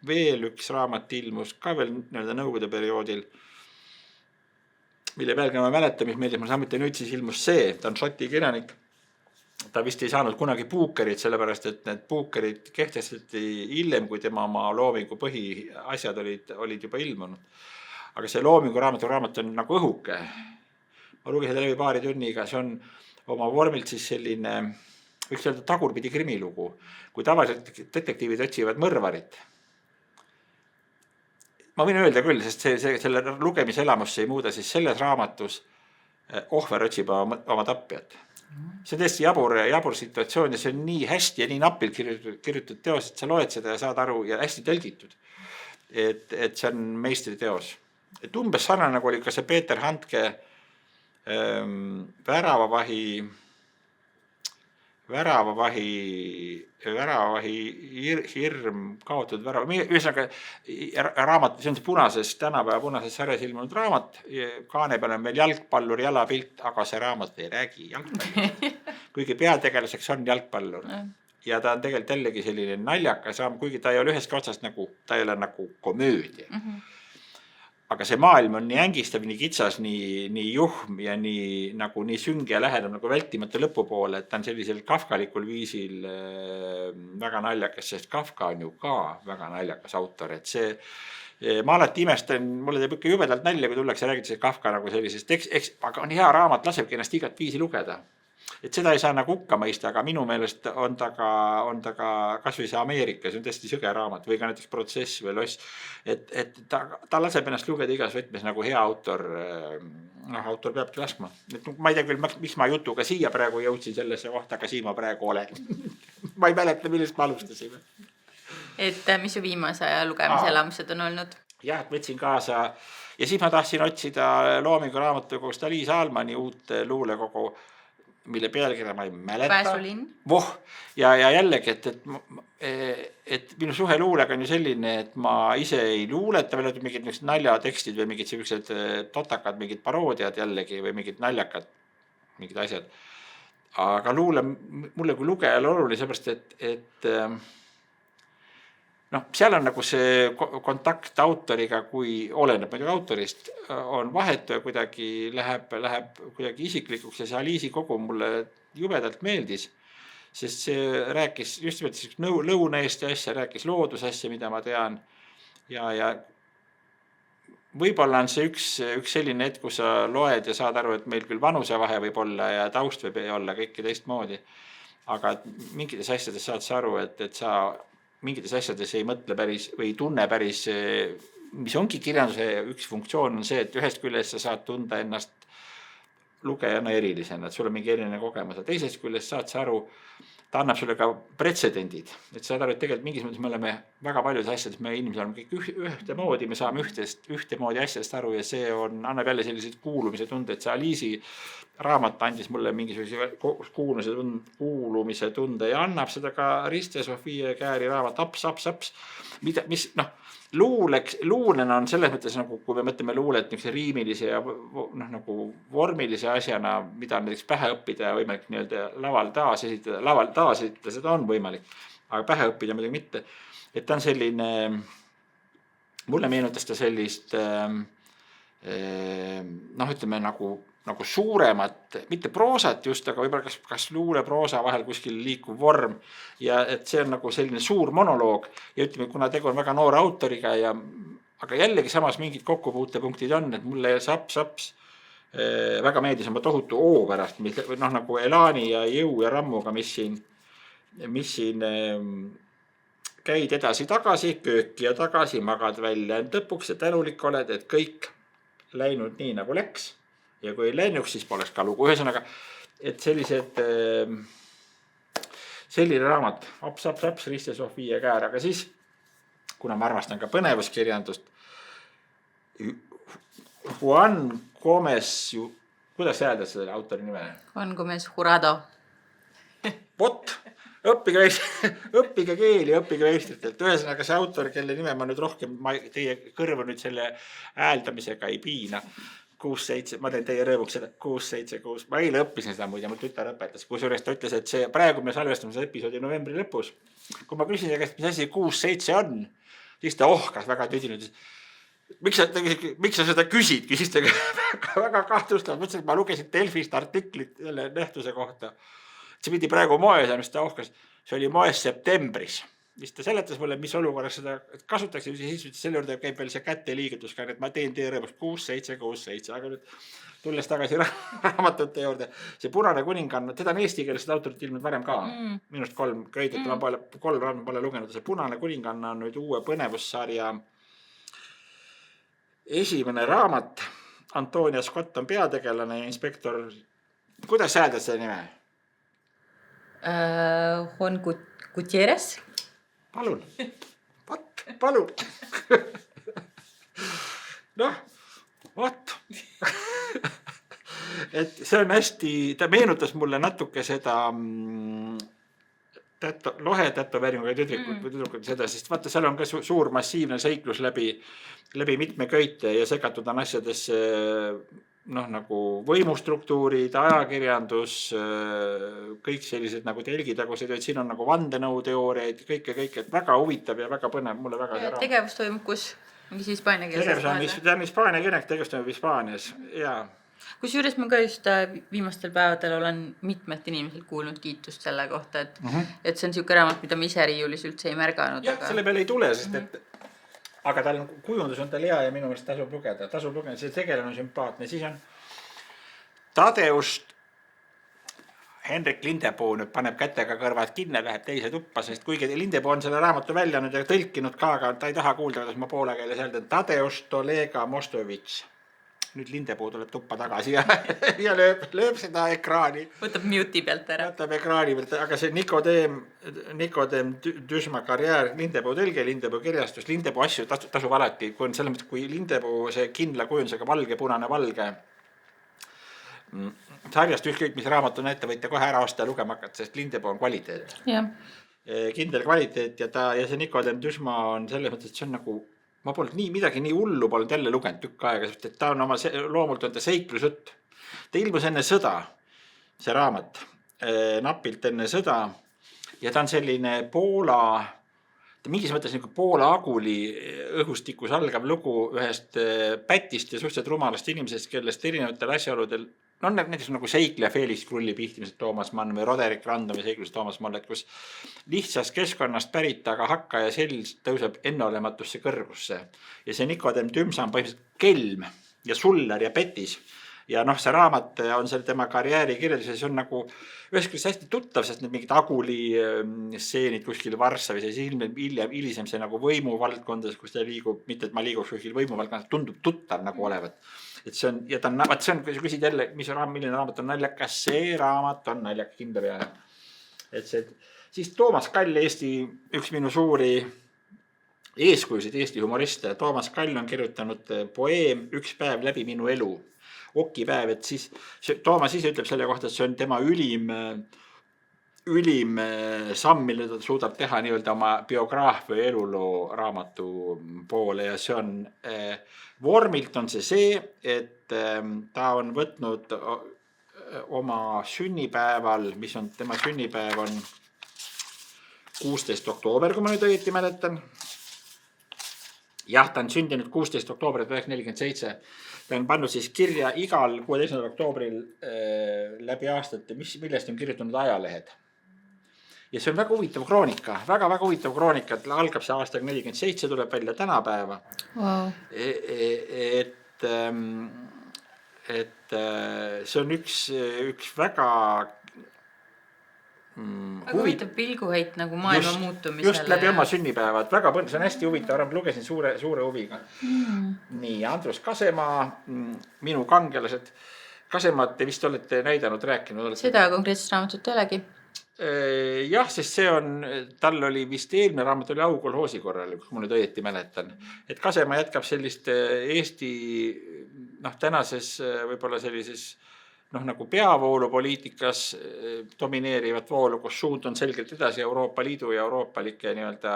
veel üks raamat ilmus ka veel nõukogude perioodil, mille pealkirja ma mäletan, mis meeldis, samuti nüüd siis ilmus see, ta on šoti kirjanik, ta vist ei saanud kunagi puukerit, sellepärast et need puukerid kehtestati hiljem, kui tema oma loomingu põhiasjad olid juba ilmunud. Aga see Loomingu raamat on nagu õhuke. Ma lugesin läbi paari tunniga, see on oma vormilt siis selline, võiks öelda tagurpidi krimilugu, kui tavaliselt detektiivid otsivad mõrvarit. Ma võin öelda küll, sest selle lugemiselamusse ei muuda, siis selles raamatus ohver otsib oma tapjat. See on tõesti jabur situatsioon ja see on nii hästi ja nii napilt kirjutatud teos, et sa loed seda ja saad aru ja hästi tõlgitud. Et see on meistriteos. Et umbes sarnane nagu oli ka see Peeter Handke väravavahi hirm kaotatud värava. Ühesõnaga raamat, see on see tänapäeva punases sarjas ilmunud raamat. Kaane peal on veel jalgpalluri jalapilt, aga see raamat ei räägi jalgpallur. Kuigi peategelaseks on jalgpallur. Ja ta on tegelikult jällegi selline naljakas raam, kuigi ta ei ole üheski otsast ta ei ole nagu komöödia. Aga see maailm on nii ängistav, nii kitsas, nii juhm ja nii sünge ja lähedam nagu vältimatu lõpu poole, et ta on sellisel kafkalikul viisil väga naljakas, sest Kafka on ju ka väga naljakas autor, et see ma alati imestan, mulle teeb ikka jubedalt nalja, kui tullakse ja räägitakse Kafka nagu sellisest, aga on hea raamat, lasebki ennast igat viisi lugeda. Et seda ei saa nagu hukka mõista, aga minu meelest on ta ka kasvõi see Ameerika, see on tõesti süge raamat või ka näiteks Protsess või Loss, et ta laseb ennast lugeda igas võtmes nagu hea autor, autor peabki laskma. Et ma ei tea küll, miks ma jutuga siia praegu jõudsin sellesse kohta, aga siin ma praegu olen. Ma ei mäleta, millest ma alustasime. Et mis su viimase aja lugemise elamused on olnud? Jah, et võtsin kaasa ja siis ma tahtsin otsida Loomingu raamatukogust Liis Aalmani uut luulekogu, mille pealkirja ma ei mäleta. Pääsulinn. Ja jällegi, et minu suhe luulega on ju selline, et ma ise ei luuleta, veel on mingid naljatekstid või mingid sellised totakad, mingid paroodiad jällegi või mingid naljakad, mingid asjad. Aga luule mulle kui lugejal oluline, seepärast, et seal on nagu see kontakt autoriga, kui oleneb muidugi autorist, on vahetu ja kuidagi läheb kuidagi isiklikuks ja see Aliisi kogu mulle jubedalt meeldis, sest see rääkis just Lõuna-Eesti asja, rääkis loodusasja, mida ma tean ja võib-olla on see üks selline hetk, kus sa loed ja saad aru, et meil küll vanusevahe võib olla ja taust võib olla kõike teistmoodi, aga mingites asjades saad sa aru, et sa mingites asjades ei mõtle päris või tunne päris, mis ongi kirjanduse üks funktsioon on see, et ühest küljest sa saad tunda ennast lugejana erilisena, et sul on mingi eriline kogemus, ja teisest küljest saad sa aru, ta annab sulle ka pretsedendid, et saad aru, et tegelikult mingis mõttes me oleme väga paljudes asjades, me inimesed oleme kõik ühtemoodi, me saame ühtemoodi asjadest aru ja see annab jälle sellised kuulumise tunde, et see Aliisi raamat andis mulle mingisuguse kuulumise tunde ja annab seda ka Riste Sofie Kääri raamat Aps, mis luulena on selles mõttes, nagu kui me mõtleme luulet riimilise ja nagu vormilise asjana, mida näiteks pähe õppida ja võimalik laval taas esitada, seda on võimalik, aga pähe õppida muidugi mitte. Et ta on selline, mulle meenutas ta sellist, ütleme nagu suuremat, mitte proosat just, aga võib-olla kas luule proosa vahel kuskil liikuv vorm ja et see on nagu selline suur monoloog ja ütleme, kuna tegu on väga noore autoriga aga jällegi samas mingid kokkupuutepunktid on, et mulle Aps väga meeldis oma tohutu oo pärast, nagu elaani ja jõu ja rammuga, mis siin käid edasi-tagasi, kööki ja tagasi, magad välja end lõpuks ja tänulik oled, et kõik läinud nii nagu läks. Ja kui ei läinuks, siis poleks ka lugu. Ühesõnaga, et selline raamat, Aps, Riste Sofie Käär, aga siis, kuna ma armastan ka põnevuskirjandust, Juan Gomez, kuidas öelda selle autori nime? Juan Gomez Jurado. Õppige keeli, õppige meistritelt. Ühesõnaga see autor, kelle nime ma nüüd rohkem, teie kõrva nüüd selle hääldamisega ei piina, 6-7, ma teen teie rõõmuks seda 6-7-6, ma eile õppisin seda muide, mul tütar õpetas, kusjuures ta ütles, et praegu me salvestame seda episoodi novembri lõpus. Kui ma küsin käest, mis asi 6-7 on, siis ta ohkas väga tüdinud. Miks sa seda küsid, küsis ta väga kahtlustav, mõtlesin, et ma lugesin Delfist artiklit selle nähtuse kohta. See pidi praegu moes, mis ta ohkas, see oli moes septembris. Siis ta seletas mulle, mis olukorras seda kasutatakse, siis selle juurde käib veel see käteliigutus, et ma teen teie rõõmuks 6-7-6-7, aga nüüd tulles tagasi raamatute juurde, see Punane kuninganna, teda on eesti keeles seda autorit ilmunud varem ka, minust 3 köidet, ma pole lugenud, see Punane kuninganna on nüüd uue põnevussarja esimene raamat Antonia Scott on peategelane ja inspektor, kuidas sa hääldad selle nime? Juan Gutierrez. Palun, palun. Noh, vot. Et see on hästi, ta meenutas mulle natuke seda lohe tätoveeringuga tüdrukut seda, sest vaata, seal on ka suur massiivne seiklus läbi mitme köite ja segatud on asjadesse nagu võimustruktuurid, ajakirjandus, kõik sellised nagu telgitagused, et siin on nagu vandenõuteooriaid, kõike, et väga huvitav ja väga põnev, mulle väga ja tegevus toimub kus? Mingis hispaania keeles? Tegevus on hispaania keeles, tegevus toimub Hispaanias, jaa. Kusjuures ma ka just viimastel päevadel olen mitmelt inimeselt kuulnud kiitust selle kohta, et see on siuke raamat, mida ma ise riiulis üldse ei märganud. Jah, selle peale ei tule, sest et aga tal kujundus on tal hea ja minu meelest tasub lugeda, see tegelane on sümpaatne. Siis on Tadeust Henrik Lindepuu nüüd paneb kätega kõrvad kinne, läheb teise tuppa, sest kuigi Lindepuu on selle raamatu välja nüüd ja tõlkinud ka, aga ta ei taha kuulda, kuidas ma poole keeles öelda. Tadeust Olega Mostovitš. Nüüd Lindepuu tuleb tuppa tagasi ja lööb seda ekraani. Võtab mute'i pealt ära. Võtab ekraani pealt, aga see Nikodem Düsma karjäär, Lindepuu tõlge, Lindepuu kirjastus, Lindepuu asju tasub alati, kui on selles mõttes, kui Lindepuu see kindla kujundusega valge, punane, valge sarjast ükskõik, mis raamat on ettevõtja kohe ära osta ja lugema hakata, sest Lindepuu on kvaliteet. Ja. Kindel kvaliteet ja see Nikodem Düsma on selles mõttes, et see on nagu ma polnud midagi nii hullu polnud jälle lugenud tükk aega, sest et ta on oma loomult on ta seiklusjutt. Ta ilmus enne sõda, see raamat, napilt enne sõda ja ta on selline mingis mõttes nagu Poola Aguli õhustikus algav lugu ühest pätist ja suhteliselt rumalast inimesest, kellest erinevatel asjaoludel näiteks nagu seikleja Felix Krulli pihtimised Toomas Mann või Roderick Randami seiklus Toomas Mallet, kus lihtsast keskkonnast pärit, aga hakka ja sell tõuseb enneolematusse kõrgusse. Ja see Nikodem Düsma on põhimõtteliselt kelm ja suller ja petis. Ja see raamat on seal tema karjääri kirjeldus ja see on nagu ühesõnaga hästi tuttav, sest need mingid Aguli stseenid kuskil Varssavis ja siis hilisem see nagu võimuvaldkondades, kus ta liigub, mitte et ma liiguks kuskil võimuvaldkondades, tundub tuttav nagu olevat. Et see on, ja ta on, see on, kui sa küsid jälle, milline raamat on naljakas, see raamat on naljakas kindla peale. Et see, siis Toomas Kall, üks minu suuri eeskujusid, Eesti humoriste. Toomas Kall on kirjutanud poeem Üks päev läbi minu elu, okipäev, et siis Toomas ise ütleb selle kohta, et see on tema ülim samm, mille ta suudab teha nii-öelda oma biograafia või eluloo raamatu poole ja see on vormilt on see, et ta on võtnud oma sünnipäeval, mis on tema sünnipäev on 16. oktoober, kui ma nüüd õieti mäletan. Jah, ta on sündinud 16. oktoober 1947. Ta on pannud siis kirja igal 16. oktoobril läbi aastate, millest on kirjutanud ajalehed. Ja see on väga huvitav kroonika, väga huvitav kroonika, et algab see aastaga 47, tuleb välja tänapäeva. Wow. Et see on üks väga huvitav pilguheit nagu maailma muutumisele. Just läbi oma sünnipäevad, väga see on hästi huvitav, lugesin suure huviga. Nii, Andrus Kasemaa, minu kangelased. Kasemaad te vist olete näidanud, rääkinud. Seda konkreetset raamatut ei olegi. Jah, sest see on, tal oli vist eelmine raamat oli Aukolhoosi korral, kui ma nüüd õieti mäletan. Et Kasemaa jätkab sellist Eesti, tänases võib-olla sellises nagu peavoolupoliitikas domineerivat voolu, kus suund on selgelt edasi Euroopa Liidu ja euroopalike nii-öelda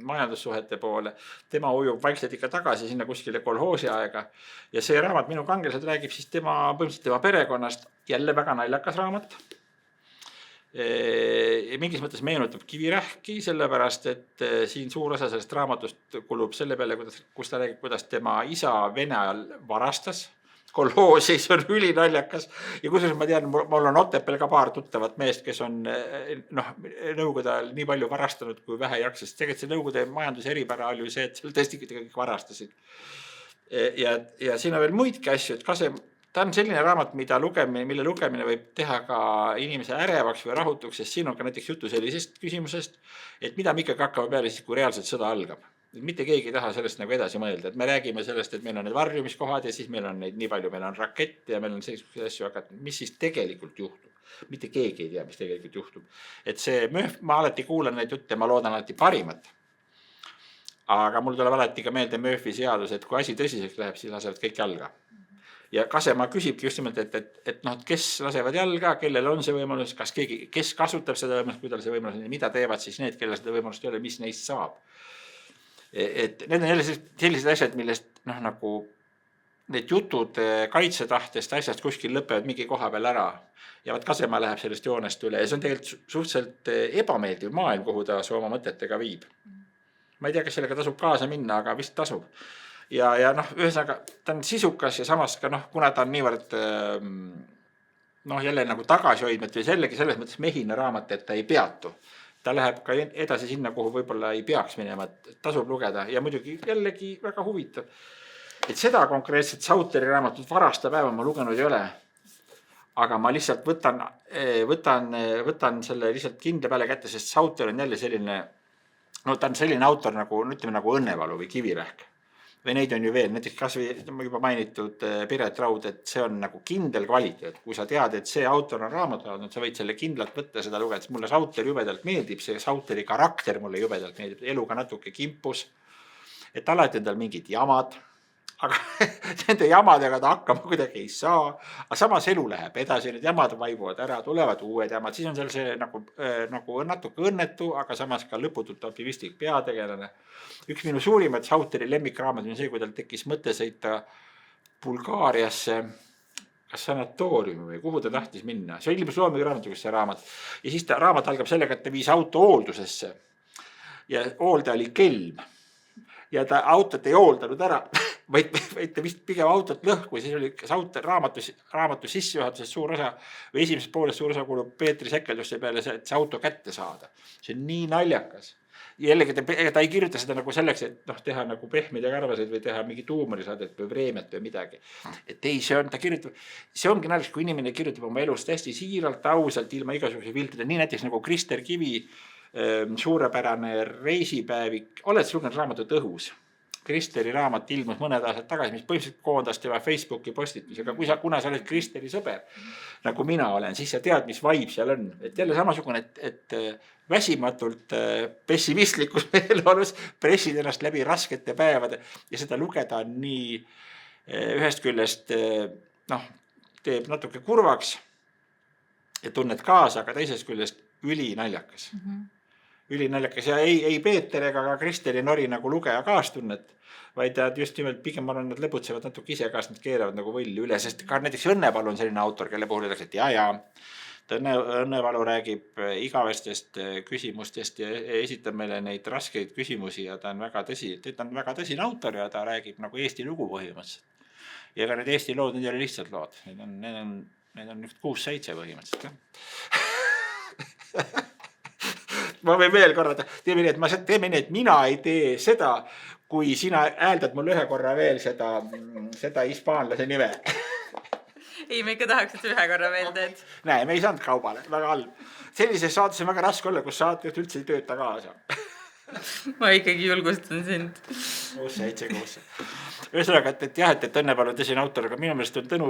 majandussuhete poole. Tema ujub vaikselt ikka tagasi sinna kuskile kolhoosi aega. Ja see raamat Minu kangelased räägib siis põhimõtteliselt tema perekonnast. Jälle väga naljakas raamat. Mingis mõttes meenutab Kivirähki, sellepärast, et siin suur osa sellest raamatust kulub selle peale, kus ta räägib, kuidas tema isa Vene ajal varastas kolhoosi, see on ülinaljakas. Ja kusjuures ma tean, mul on Otepääl ka paar tuttavat meest, kes on nõukogude ajal nii palju varastanud, kui vähe jaksas. Tegelikult see nõukogude majanduse eripära oli see, et seal tõesti kõik varastasid. Ja siin on veel muidki asju, et ta on selline raamat, mille lugemine võib teha ka inimese ärevaks või rahutuks, sest siin on ka näiteks juttu sellisest küsimusest, et mida me ikkagi hakkame peale siis, kui reaalselt sõda algab. mitte keegi ei taha sellest nagu edasi mõelda, et me räägime sellest, et meil on need varjumiskohad ja siis meil on neid nii palju, meil on rakette ja meil on selliseid asju, aga mis siis tegelikult juhtub? Mitte keegi ei tea, mis tegelikult juhtub. Et see ma alati kuulan neid jutte, ma loodan alati parimat. Aga mul tuleb alati ka meelde Murphy seadus, et kui asi tõsiseks läheb, siis lasevad kõik jalga. Ja Kasemaa küsibki just nimelt, et kes lasevad jalga, kellel on see võimalus, kas keegi, kes kasutab seda võimalust, kui tal see võimalus on ja mida teevad siis need, kellel seda võimalust ei ole, mis neist saab. Et need on jälle sellised asjad, millest nagu need jutud kaitsetahtest asjast kuskil lõpevad mingi koha peal ära. Ja vaat Kasemaa läheb sellest joonest üle ja see on tegelikult suhteliselt ebameeldiv maailm, kuhu ta su oma mõtetega viib. Ma ei tea, kas sellega tasub kaasa minna, aga vist tasub. Ja ühesõnaga ta on sisukas ja samas ka kuna ta on niivõrd jälle nagu tagasihoidmet või sellegi selles mõttes mehine raamat, et ta ei peatu. Ta läheb ka edasi sinna, kuhu võib-olla ei peaks minema, et tasub lugeda ja muidugi jällegi väga huvitav. Et seda konkreetset Sauteri raamatut Varasta päeva ma lugenud ei ole, aga ma lihtsalt võtan selle lihtsalt kindla peale kätte, sest Sauter on jälle selline, ta on selline autor nagu Õnnevalu või Kivirähk. Või neid on ju veel, näiteks kas või juba mainitud Piret Raud, et see on nagu kindel kvaliteet. Kui sa tead, et see autor on raamatu, sa võid selle kindlalt võtta seda lugeda, sest mulle Sauter jubedalt meeldib, see Sauteri karakter mulle jubedalt meeldib, eluga natuke kimpus, et alati on tal mingid jamad, aga nende jamadega ta hakkama kuidagi ei saa, aga samas elu läheb edasi, need jamad vaibuvad ära, tulevad uued jamad, siis on seal see nagu natuke õnnetu, aga samas ka lõputult optimistlik peategelane. Üks minu suurimat Sauteri lemmikraamat on see, kui tal tekkis mõte sõita Bulgaariasse, kas sanatooriumi või kuhu ta tahtis minna. See ilmus Loomingu raamatukogus see raamat. Ja siis ta raamat algab sellega, et ta viis auto hooldusesse ja hooldaja oli kelm. Ja ta autot ei hooldanud ära, vaid ta vist pigem autot lõhku. Siis oli Sauter raamatu sissejuhatuses suur osa või esimeses pooles suur osa kuulub Peetri Sekeldusse peale see auto kätte saada. See on nii naljakas. Ja jällegi ta ei kirjuta seda nagu selleks, et teha nagu pehmeid ja karvaseid või teha mingi tuumarisaadet või vreemet või midagi. Et ei, see ongi naljakas, kui inimene kirjutab oma elust hästi siiralt, ausalt, ilma igasuguse viltida. Nii näiteks nagu Krister Kivi suurepärane reisipäevik. Oled sa lugenud raamatut Õhus? Kristeri raamat ilmus mõned aastad tagasi, mis põhimõtteliselt koondas tema Facebooki postitusega. Kuna sa oled Kristeri sõber, nagu mina olen, siis sa tead, mis vibe seal on. Et jälle samasugune, et väsimatult pessimistlikus meeleolus pressid ennast läbi raskete päevade ja seda lugeda on nii ühest küljest teeb natuke kurvaks ja tunned kaasa, aga teisest küljest ülinaljakas. Ülinaljakas ja ei Peeter ega ka Kristeri nori nagu lugeja kaastunnet, vaid just nimelt pigem ma arvan, nad lõbutsevad natuke ise kaas, nad keeravad nagu võlli üle, sest ka näiteks Õnnevalu on selline autor, kelle puhul öeldakse, et Õnnevalu räägib igavestest küsimustest ja esitab meile neid raskeid küsimusi ja ta on väga tõsine autor ja ta räägib nagu Eesti lugu põhimõtteliselt. Ja ka need Eesti lood, need ei ole lihtsalt lood, need on 6-7 põhimõtteliselt. Ma võin veel korrata, teeme nii, et mina ei tee seda, kui sina hääldad mul ühe korra veel seda hispaanlase nime. Ei, me ikka tahaks, et ühe korra veel teed. Näe, me ei saanud kaubale, väga halb. Sellises saates on väga raske olla, kus saates üldse ei tööta kaasa. Ma ikkagi julgustan sind. 6-7. Ühesõnaga, et Õnnevalu tõsine autor, aga minu meelest on Tõnu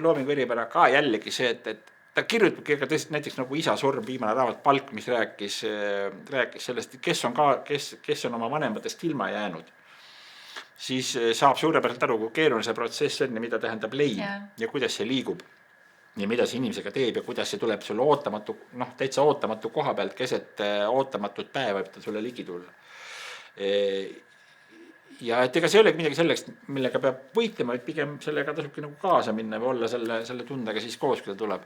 Loomingu eripära ka jällegi see, et ta kirjutabki ka tõesti näiteks nagu Isa surm, viimane raamat Palk, mis rääkis sellest, kes on oma vanematest ilma jäänud. Siis saab suurepäraselt aru, kui keeruline see protsess on ja mida tähendab lein ja kuidas see liigub ja mida see inimesega teeb ja kuidas see tuleb sulle täitsa ootamatu koha pealt keset ootamatut päeva, et ta sulle ligi tulla. Ja et ega see ei olegi midagi selleks, millega peab võitlema, et pigem sellega tasubki nagu kaasa minna või olla selle tundega siis koos, kui ta tuleb.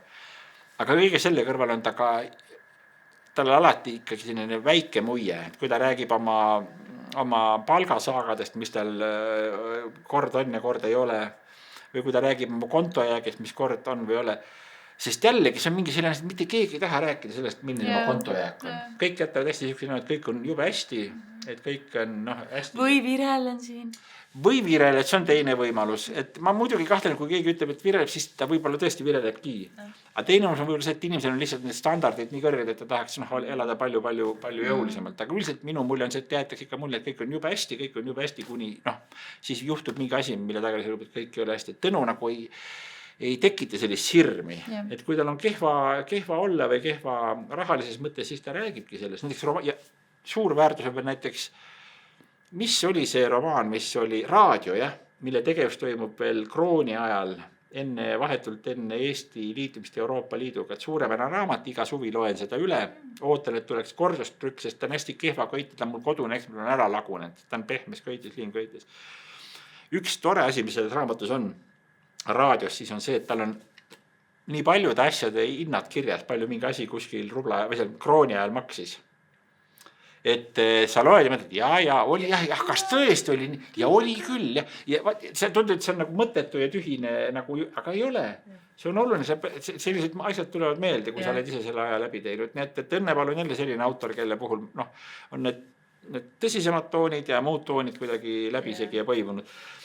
Aga kõige selle kõrval on tal alati ikkagi selline väike muie, et kui ta räägib oma palgasaagadest, mis tal kord on ja kord ei ole, või kui ta räägib oma kontojäägist, mis kord on või ei ole, sest jällegi see on mingi selline, mitte keegi ei taha rääkida sellest, milline oma kontojääk on. Kõik jätavad hästi siukse, et kõik on jube hästi, et kõik on hästi. Või Virel on siin. Või virel, et see on teine võimalus, et ma muidugi kahtlen, kui keegi ütleb, et vireleb, siis ta võib-olla tõesti virelebki. Aga teine on võib-olla see, et inimesel on lihtsalt need standardid nii kõrged, et ta tahaks elada palju jõulisemalt. Aga üldiselt minu mulje on see, et jäetakse ikka mulje, et kõik on jube hästi, kuni siis juhtub mingi asi, mille tagasi lõpeb, et kõik ei ole hästi. Tõnu nagu ei tekita sellist sirmi, et kui tal on kehva olla või kehva rahalises mõttes, siis ta räägibki sellest. Näiteks suur väärtus on veel näiteks, mis oli see romaan, mis oli raadio, mille tegevus toimub veel krooni ajal, vahetult enne Eesti liitumist Euroopa Liiduga, et suurepärane raamat, iga suvi loen seda üle, ootan, et tuleks kordustrükk, sest ta on hästi kehva köitis, ta on mul kodune eksemplar on ära lagunenud, ta on pehmes köitis, liimköitis. Üks tore asi, mis selles raamatus on raadios, siis on see, et tal on nii paljude asjade hinnad kirjas, palju mingi asi kuskil rubla või seal krooni ajal maksis. Et sa loed ja mõtled, oli kas tõesti oli nii, ja oli küll, ja see tundub, et see on nagu mõttetu ja tühine, aga ei ole. See on oluline, sellised asjad tulevad meelde, kui sa oled ise selle aja läbi teinud. Nii et Õnne Palu on jälle selline autor, kelle puhul on need tõsisemad toonid ja muud toonid kuidagi läbisegi ja põimunud.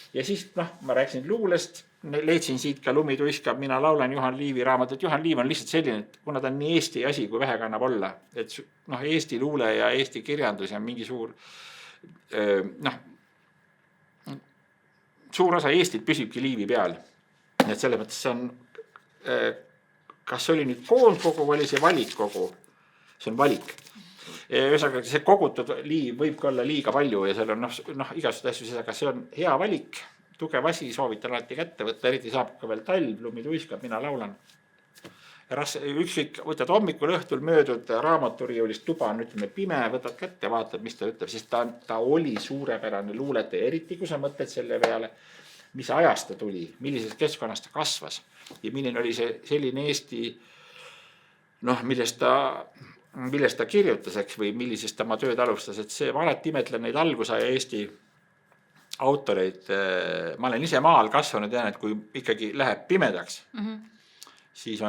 Ja siis ma rääkisin luulest, leidsin siit ka Lumi tuiskab, mina laulan Juhan Liivi raamat, et Juhan Liiv on lihtsalt selline, et kuna ta on nii Eesti asi, kui vähe kannab olla, et Eesti luule ja Eesti kirjandus ja mingi suur osa Eestit püsibki Liivi peal. Et selles mõttes see on, kas see oli nüüd koondkogu või oli see valikkogu? See on valik. Ühesõnaga, see kogutud Liiv võibki olla liiga palju ja seal on igasugused asju, aga see on hea valik, tugev asi, soovitan alati kätte võtta, eriti saab ka veel talv, Lumi tuiskab, mina laulan. Üksik võtad hommikul õhtul möödud raamaturiiulist tuba, on ütleme pime, võtad kätte ja vaatad, mis ta ütleb, sest ta oli suurepärane luuletaja, eriti kui sa mõtled selle peale, mis ajast ta tuli, millisest keskkonnast ta kasvas ja milline oli see selline Eesti, millest ta kirjutas, või millisest ta oma tööd alustas, et see, ma alati imetlen neid algusaja Eesti autoreid, ma olen ise maal kasvanud ja et kui ikkagi läheb pimedaks, siis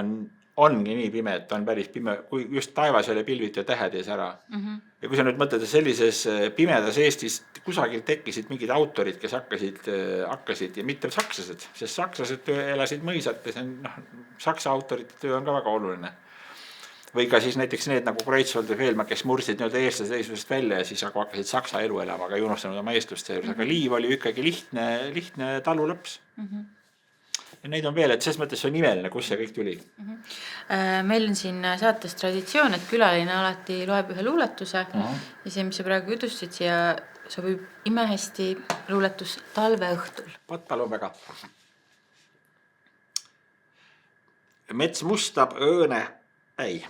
ongi nii pime, et on päris pime, kui just taevas ei ole pilvid ja tähed ees ära. Ja kui sa nüüd mõtled, sellises pimedas Eestis kusagil tekkisid mingid autorid, kes hakkasid ja mitte sakslased, sest sakslased elasid mõisates, saksa autorite töö on ka väga oluline. Või ka siis näiteks need nagu Kreutzwald ja Fehlmann, kes mursid eestlase seisvusest välja ja siis hakkasid saksa elu elama, aga ei unustanud oma eestluste juures. Aga Liiv oli ikkagi lihtne talulaps. Ja neid on veel, et selles mõttes on imeline, kus see kõik tuli. Meil on siin saates traditsioon, et külaline alati loeb ühe luuletuse ja see, mis sa praegu jutustasid siia, sobib imehästi luuletus talveõhtul. Palun väga. Mets mustab ööne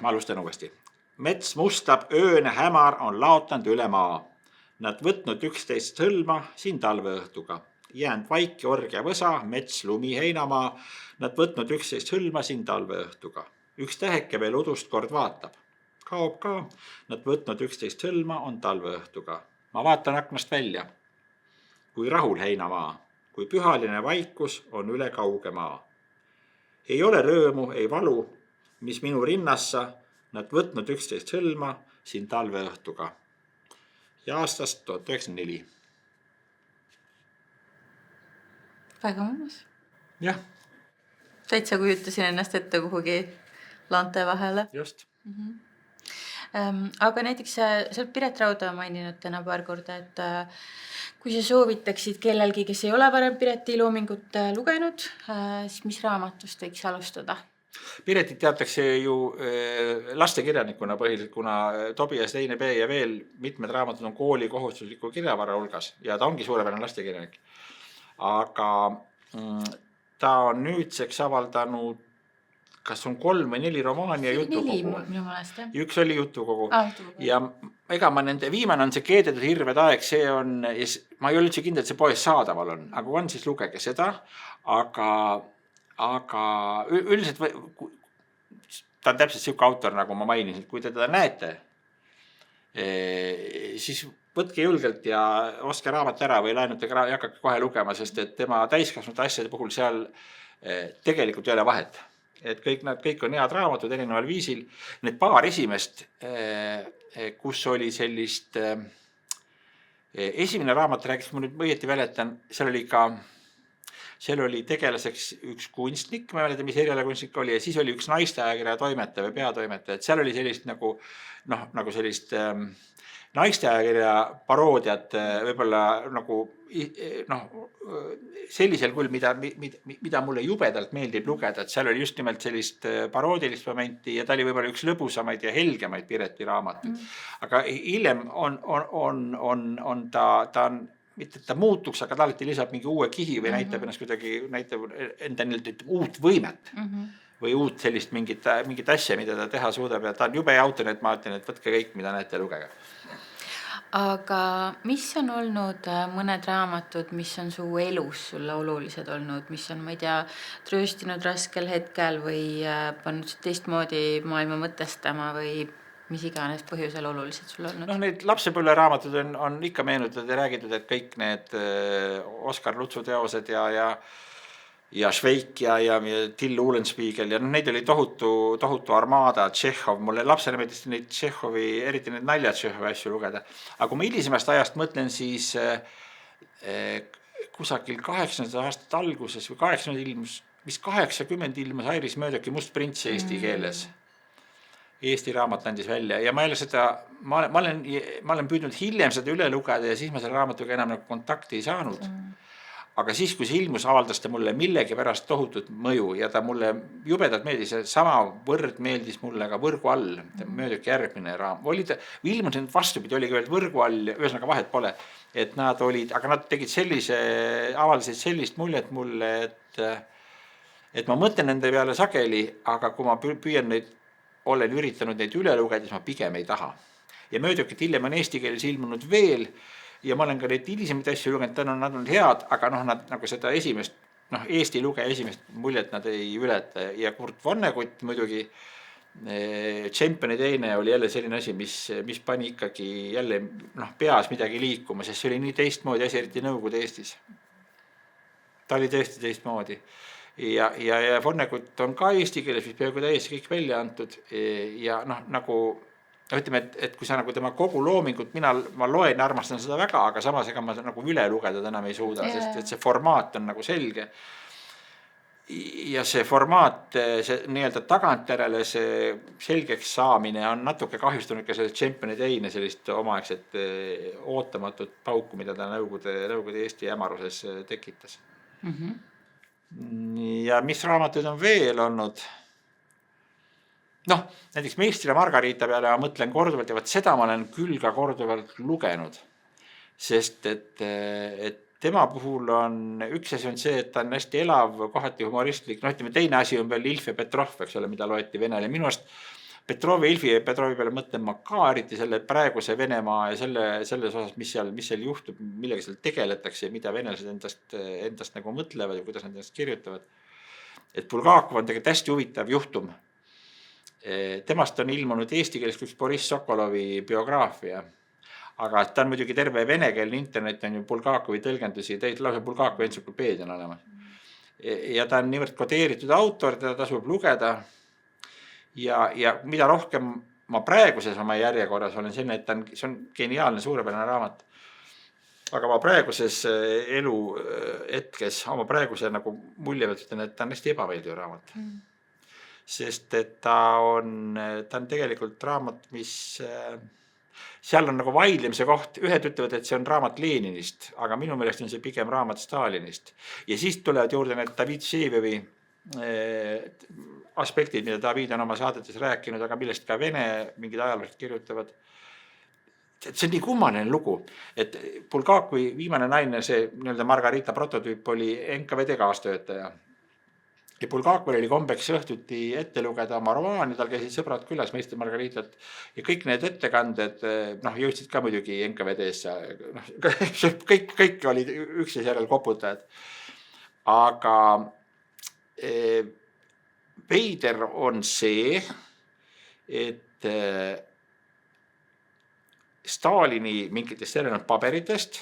ma alustan uuesti. Mets mustab, ööne hämar on laotanud üle maa. Nad võtnud 11 hõlma siin talveõhtuga. Jäänud vaiki orgia võsa, mets lumi heinamaa. Nad võtnud 11 hõlma siin talveõhtuga. Üks täheke veel udust kord vaatab. Kaob ka. Nad võtnud 11 hõlma on talveõhtuga. Ma vaatan aknast välja. Kui rahul heinamaa. Kui pühaline vaikus on üle kauge maa. Ei ole röömu, ei valu. Mis minu rinnassa, nad võtnud 11 hõlma siin talveõhtuga. Ja aastast 1904. Väga mõnus. Jah. Täitsa kujutasin ennast ette kuhugi lante vahele. Just. Aga näiteks sa oled Piret Rauda maininud täna paar korda, et kui sa soovitaksid kellelgi, kes ei ole varem Pireti loomingut lugenud, siis mis raamatust võiks alustada? Piretit teatakse ju lastekirjanikuna põhiliselt, kuna Tobias Teine B ja veel mitmed raamatud on kooli kohustusliku kirjavara hulgas ja ta ongi suurepärane lastekirjanik. Aga ta on nüüdseks avaldanud, kas on 3 või 4 romaani ja jutukogu. Üks oli jutukogu. Ja ega ma viimane on see Keedetud hirved aeg, see on, ma ei ole üldse kindel, et see poes saadaval on, aga kui on, siis lugege seda, aga üldiselt ta on täpselt siuke autor, nagu ma mainisin, kui te teda näete, siis võtke julgelt ja oske raamat ära või laenutega hakake kohe lugema, sest et tema täiskasvanud asjade puhul seal tegelikult ei ole vahet. et kõik on head raamatud erineval viisil. Need paar esimest, kus oli sellist, esimene raamat rääkis, ma nüüd õieti mäletan, seal oli tegelaseks üks kunstnik, ma ei mäleta, mis erialakunstnik oli, ja siis oli üks naisteajakirja toimetaja või peatoimetaja, et seal oli sellist nagu sellist naisteajakirja paroodiat võib-olla nagu sellisel kujul, mida mulle jubedalt meeldib lugeda, et seal oli just nimelt sellist paroodilist momenti ja ta oli võib-olla üks lõbusamaid ja helgemaid Pireti raamatuid. Aga hiljem on ta on, mitte ta muutuks, aga ta alati lisab mingi uue kihi või näitab ennast kuidagi, näitab enda uut võimet või uut sellist mingit asja, mida ta teha suudab ja ta on jube autor, et ma ütlen, et võtke kõik, mida näete, lugege. Aga mis on olnud mõned raamatud, mis on su elus sulle olulised olnud, mis on, ma ei tea, trööstinud raskel hetkel või pannud teistmoodi maailma mõtestama või mis iganes põhjusel olulised sul olnud? Need lapsepõlve raamatud on ikka meenutatud ja räägitud, et kõik need Oskar Lutsu teosed ja Šveik ja Till Uhlenspiegel ja neid oli tohutu armaada, Tšehhov, mulle lapsena meeldis neid Tšehhovi, eriti need naljad Tšehhovi asju lugeda. Aga kui ma hilisemast ajast mõtlen, siis kusagil 80 aastat alguses või 80 ilmus Airis Möödöki Must prints eesti keeles. Eesti raamat andis välja ja ma olen püüdnud hiljem seda üle lugeda ja siis ma selle raamatuga enam kontakti ei saanud. Aga siis, kui see ilmus, avaldas ta mulle millegi pärast tohutut mõju ja ta mulle jubedalt meeldis. Sama võrd meeldis mulle ka Võrgu all, Möödöki järgmine raam. Ilmus nüüd vastupidi, oligi veel Võrgu all, ühesõnaga vahet pole. Et nad tegid avaldasid sellist muljet mulle, et ma mõtlen nende peale sageli, aga kui ma olen üritanud neid üle lugeda, siis ma pigem ei taha. Ja Möödökit hiljem on eesti keeles ilmunud veel ja ma olen ka neid hilisemaid asju lugenud, nad on head, aga nad nagu seda esimest, Eesti lugeja esimest muljet nad ei ületa ja Kurt Vonnegut muidugi Tšempeni teine oli jälle selline asi, mis pani ikkagi jälle peas midagi liikuma, sest see oli nii teistmoodi asi, eriti Nõukogude Eestis. Ta oli tõesti teistmoodi. Ja Vonnegut on ka eesti keeles, mis peaaegu täiesti kõik välja antud ja ütleme, et kui sa tema kogu loomingut, ma loen ja armastan seda väga, aga samas ega ma üle lugeda enam ei suuda, sest see formaat on selge. Ja see formaat, see nii-öelda tagantjärele see selgeks saamine on natuke kahjustunud ka sellest Tšempeni teine sellist omaaegset ootamatut pauku, mida ta Nõukogude Eesti hämaruses tekitas. Ja mis raamatud on veel olnud? Näiteks Meistri ja Margarita peale ma mõtlen korduvalt ja seda ma olen küll ka korduvalt lugenud, sest et tema puhul on üks asi on see, et ta on hästi elav, kohati humoristlik, teine asi on veel Ilf ja Petrov, eks ole, mida loeti venele. Minu arust Ilfi ja Petrovi peale mõtlen ma ka eriti selle praeguse Venemaa ja selles osas, mis seal juhtub, millega seal tegeletakse ja mida venelased endast mõtlevad ja kuidas nad endast kirjutavad. Et Bulgakov on tegelikult hästi huvitav juhtum. Temast on ilmunud eesti keeles üks Boris Sokolovi biograafia, aga ta on muidugi terve venekeelne internet on ju Bulgakovi tõlgendusi, lausa Bulgakovi entsüklopeedia on olemas. Ja ta on niivõrd kodeeritud autor, teda tasub lugeda ja mida rohkem ma praeguses oma järjekorras olen selline, et see on geniaalne, suurepärane raamat. Aga ma praeguses elu hetkes, oma praeguse mulje ütlen, et ta on hästi ebameeldiv raamat. Sest et ta on tegelikult raamat, mis seal on vaidlemise koht, ühed ütlevad, et see on raamat Leninist, aga minu meelest on see pigem raamat Stalinist. Ja siis tulevad juurde need David Vsevijovi aspektid, mida David on oma saadetes rääkinud, aga millest ka Vene mingid ajaloolased kirjutavad. See on nii kummaline lugu, et Bulgakovi viimane naine, see Margarita prototüüp oli NKVD kaastöötaja. Ja Bulgakovil oli kombeks õhtuti ette lugeda oma romaani, tal käisid sõbrad külas, Meistri Margaritat ja kõik need ettekanded jõudsid ka muidugi NKVD-sse. Kõik olid üksteise järel koputajad. Aga veider on see, et Stalini mingitest erinenud paberitest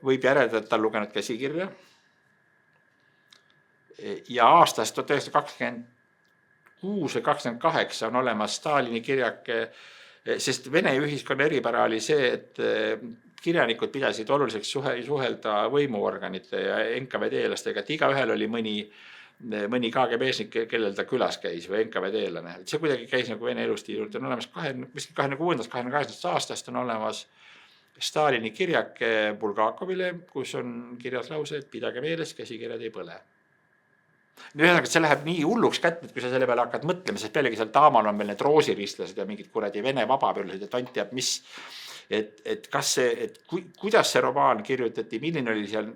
võib järeldada, et ta on lugenud käsikirja. ja aastast 1926 või 28 on olemas Stalini kirjake, sest Vene ühiskonna eripära oli see, et kirjanikud pidasid oluliseks suhelda võimuorganite ja NKVD-lastega, et igaühel oli mõni KGB-snik, kellel ta külas käis või NKVD-lane. See kuidagi käis nagu Vene elustiili juurde. On olemas 26-28 aastast on olemas Stalini kirjake Bulgakovile, kus on kirjas lause, et pidage meeles, käsikirjad ei põle. Ühesõnaga, see läheb nii hulluks kätte, et kui sa selle peale hakkad mõtlema, sest pealegi seal taamal on meil need roosiristlased ja mingid kuradi Vene vabapöörlased ja tont teab mis. Et kas see, kuidas see romaan kirjutati, milline oli seal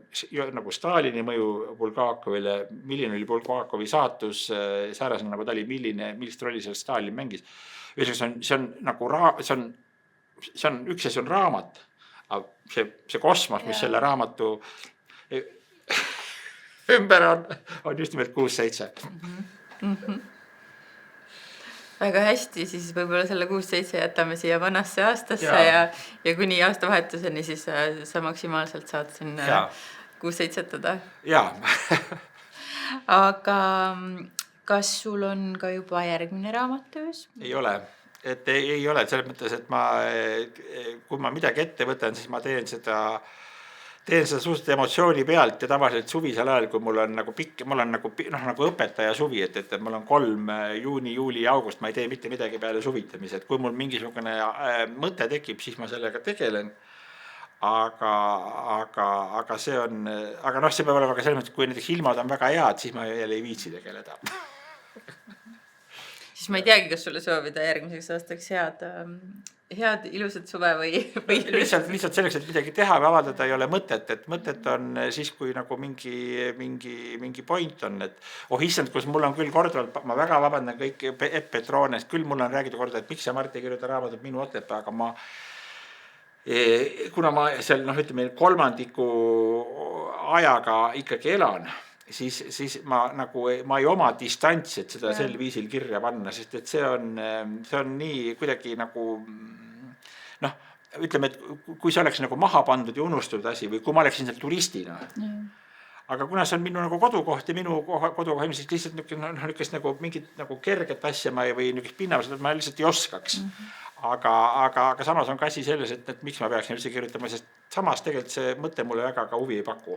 nagu Stalini mõju Bulgakovile, milline oli Bulgakovi saatus säärasena nagu ta oli, millist rolli seal Stalin mängis. See on nagu, see on üks asi on raamat, aga see kosmos, mis selle raamatu ümber on just nimelt 6-7. Väga hästi, siis võib-olla selle 6-7 jätame siia vanasse aastasse ja kuni aastavahetuseni siis sa maksimaalselt saad siin 6-7-tada. Jaa. Aga kas sul on ka juba järgmine raamat töös? Ei ole. Et ei ole selles mõttes, et kui ma midagi ette võtan, siis ma teen seda suhteliselt emotsiooni pealt ja tavaliselt suvisel ajal, kui mul on nagu pikk, mul on nagu õpetaja suvi, et mul on 3 juuni, juuli ja august, ma ei tee mitte midagi peale suvitamise, et kui mul mingisugune mõte tekib, siis ma sellega tegelen. Aga see on, see peab olema ka selles mõttes, kui näiteks ilmad on väga head, siis ma jälle ei viitsi tegeleda. Siis ma ei teagi, kas sulle soovida järgmiseks aastaks head ilusat suve või lihtsalt selleks, et midagi teha või avaldada ei ole mõtet, et mõtet on siis, kui nagu mingi point on, et issand, kus mul on küll korduvalt, ma väga vabandan kõik Petroonest, küll mul on räägitud korda, et miks sa Mart ei kirjuta raamatut minu Otepää, aga kuna ma seal, ütleme, 3 ajaga ikkagi elan, siis ma ei oma distantsi, et seda sel viisil kirja panna, sest et see on nii kuidagi nagu ütleme, et kui see oleks nagu maha pandud ja unustatud asi või kui ma oleksin seal turistina. Aga kuna see on minu nagu kodukoht ja minu kodukoht, siis lihtsalt nükest nagu mingit nagu kerget asja või nükest pinnavast, et ma lihtsalt ei oskaks. Aga samas on ka asi selles, et miks ma peaksin üldse kirjutama, sest samas tegelikult see mõte mulle väga ka huvi ei paku.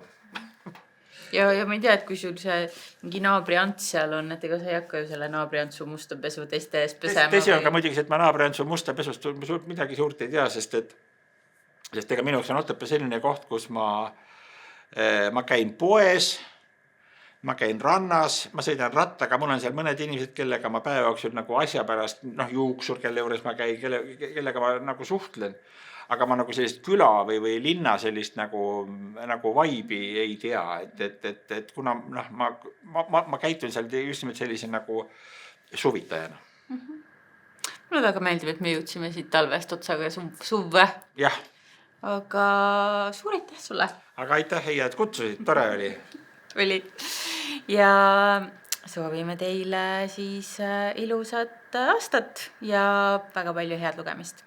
Ja ma ei tea, et kui sul see mingi naabriants seal on, et ega sa ei hakka ju selle naabriantsu musta pesu teiste ees pesema. Tesi on ka muidugi, et ma naabriantsu musta pesust midagi suurt ei tea, sest ega minuks on Otepää selline koht, kus ma käin poes, ma käin rannas, ma sõidan rattaga, mul on seal mõned inimesed, kellega ma päeva jooksul nagu asja pärast, juuksur, kelle juures ma käin, kellega ma nagu suhtlen. Aga ma nagu sellist küla või linna sellist nagu vaibi ei tea, et kuna ma käitun seal just nimelt sellise nagu suvitajana. Mulle väga meeldib, et me jõudsime siit talvest otsaga suve. Jah. Aga suur aitäh sulle. Aga aitäh, Heia, et kutsusid, tore oli. Oli. Ja soovime teile siis ilusat aastat ja väga palju head lugemist.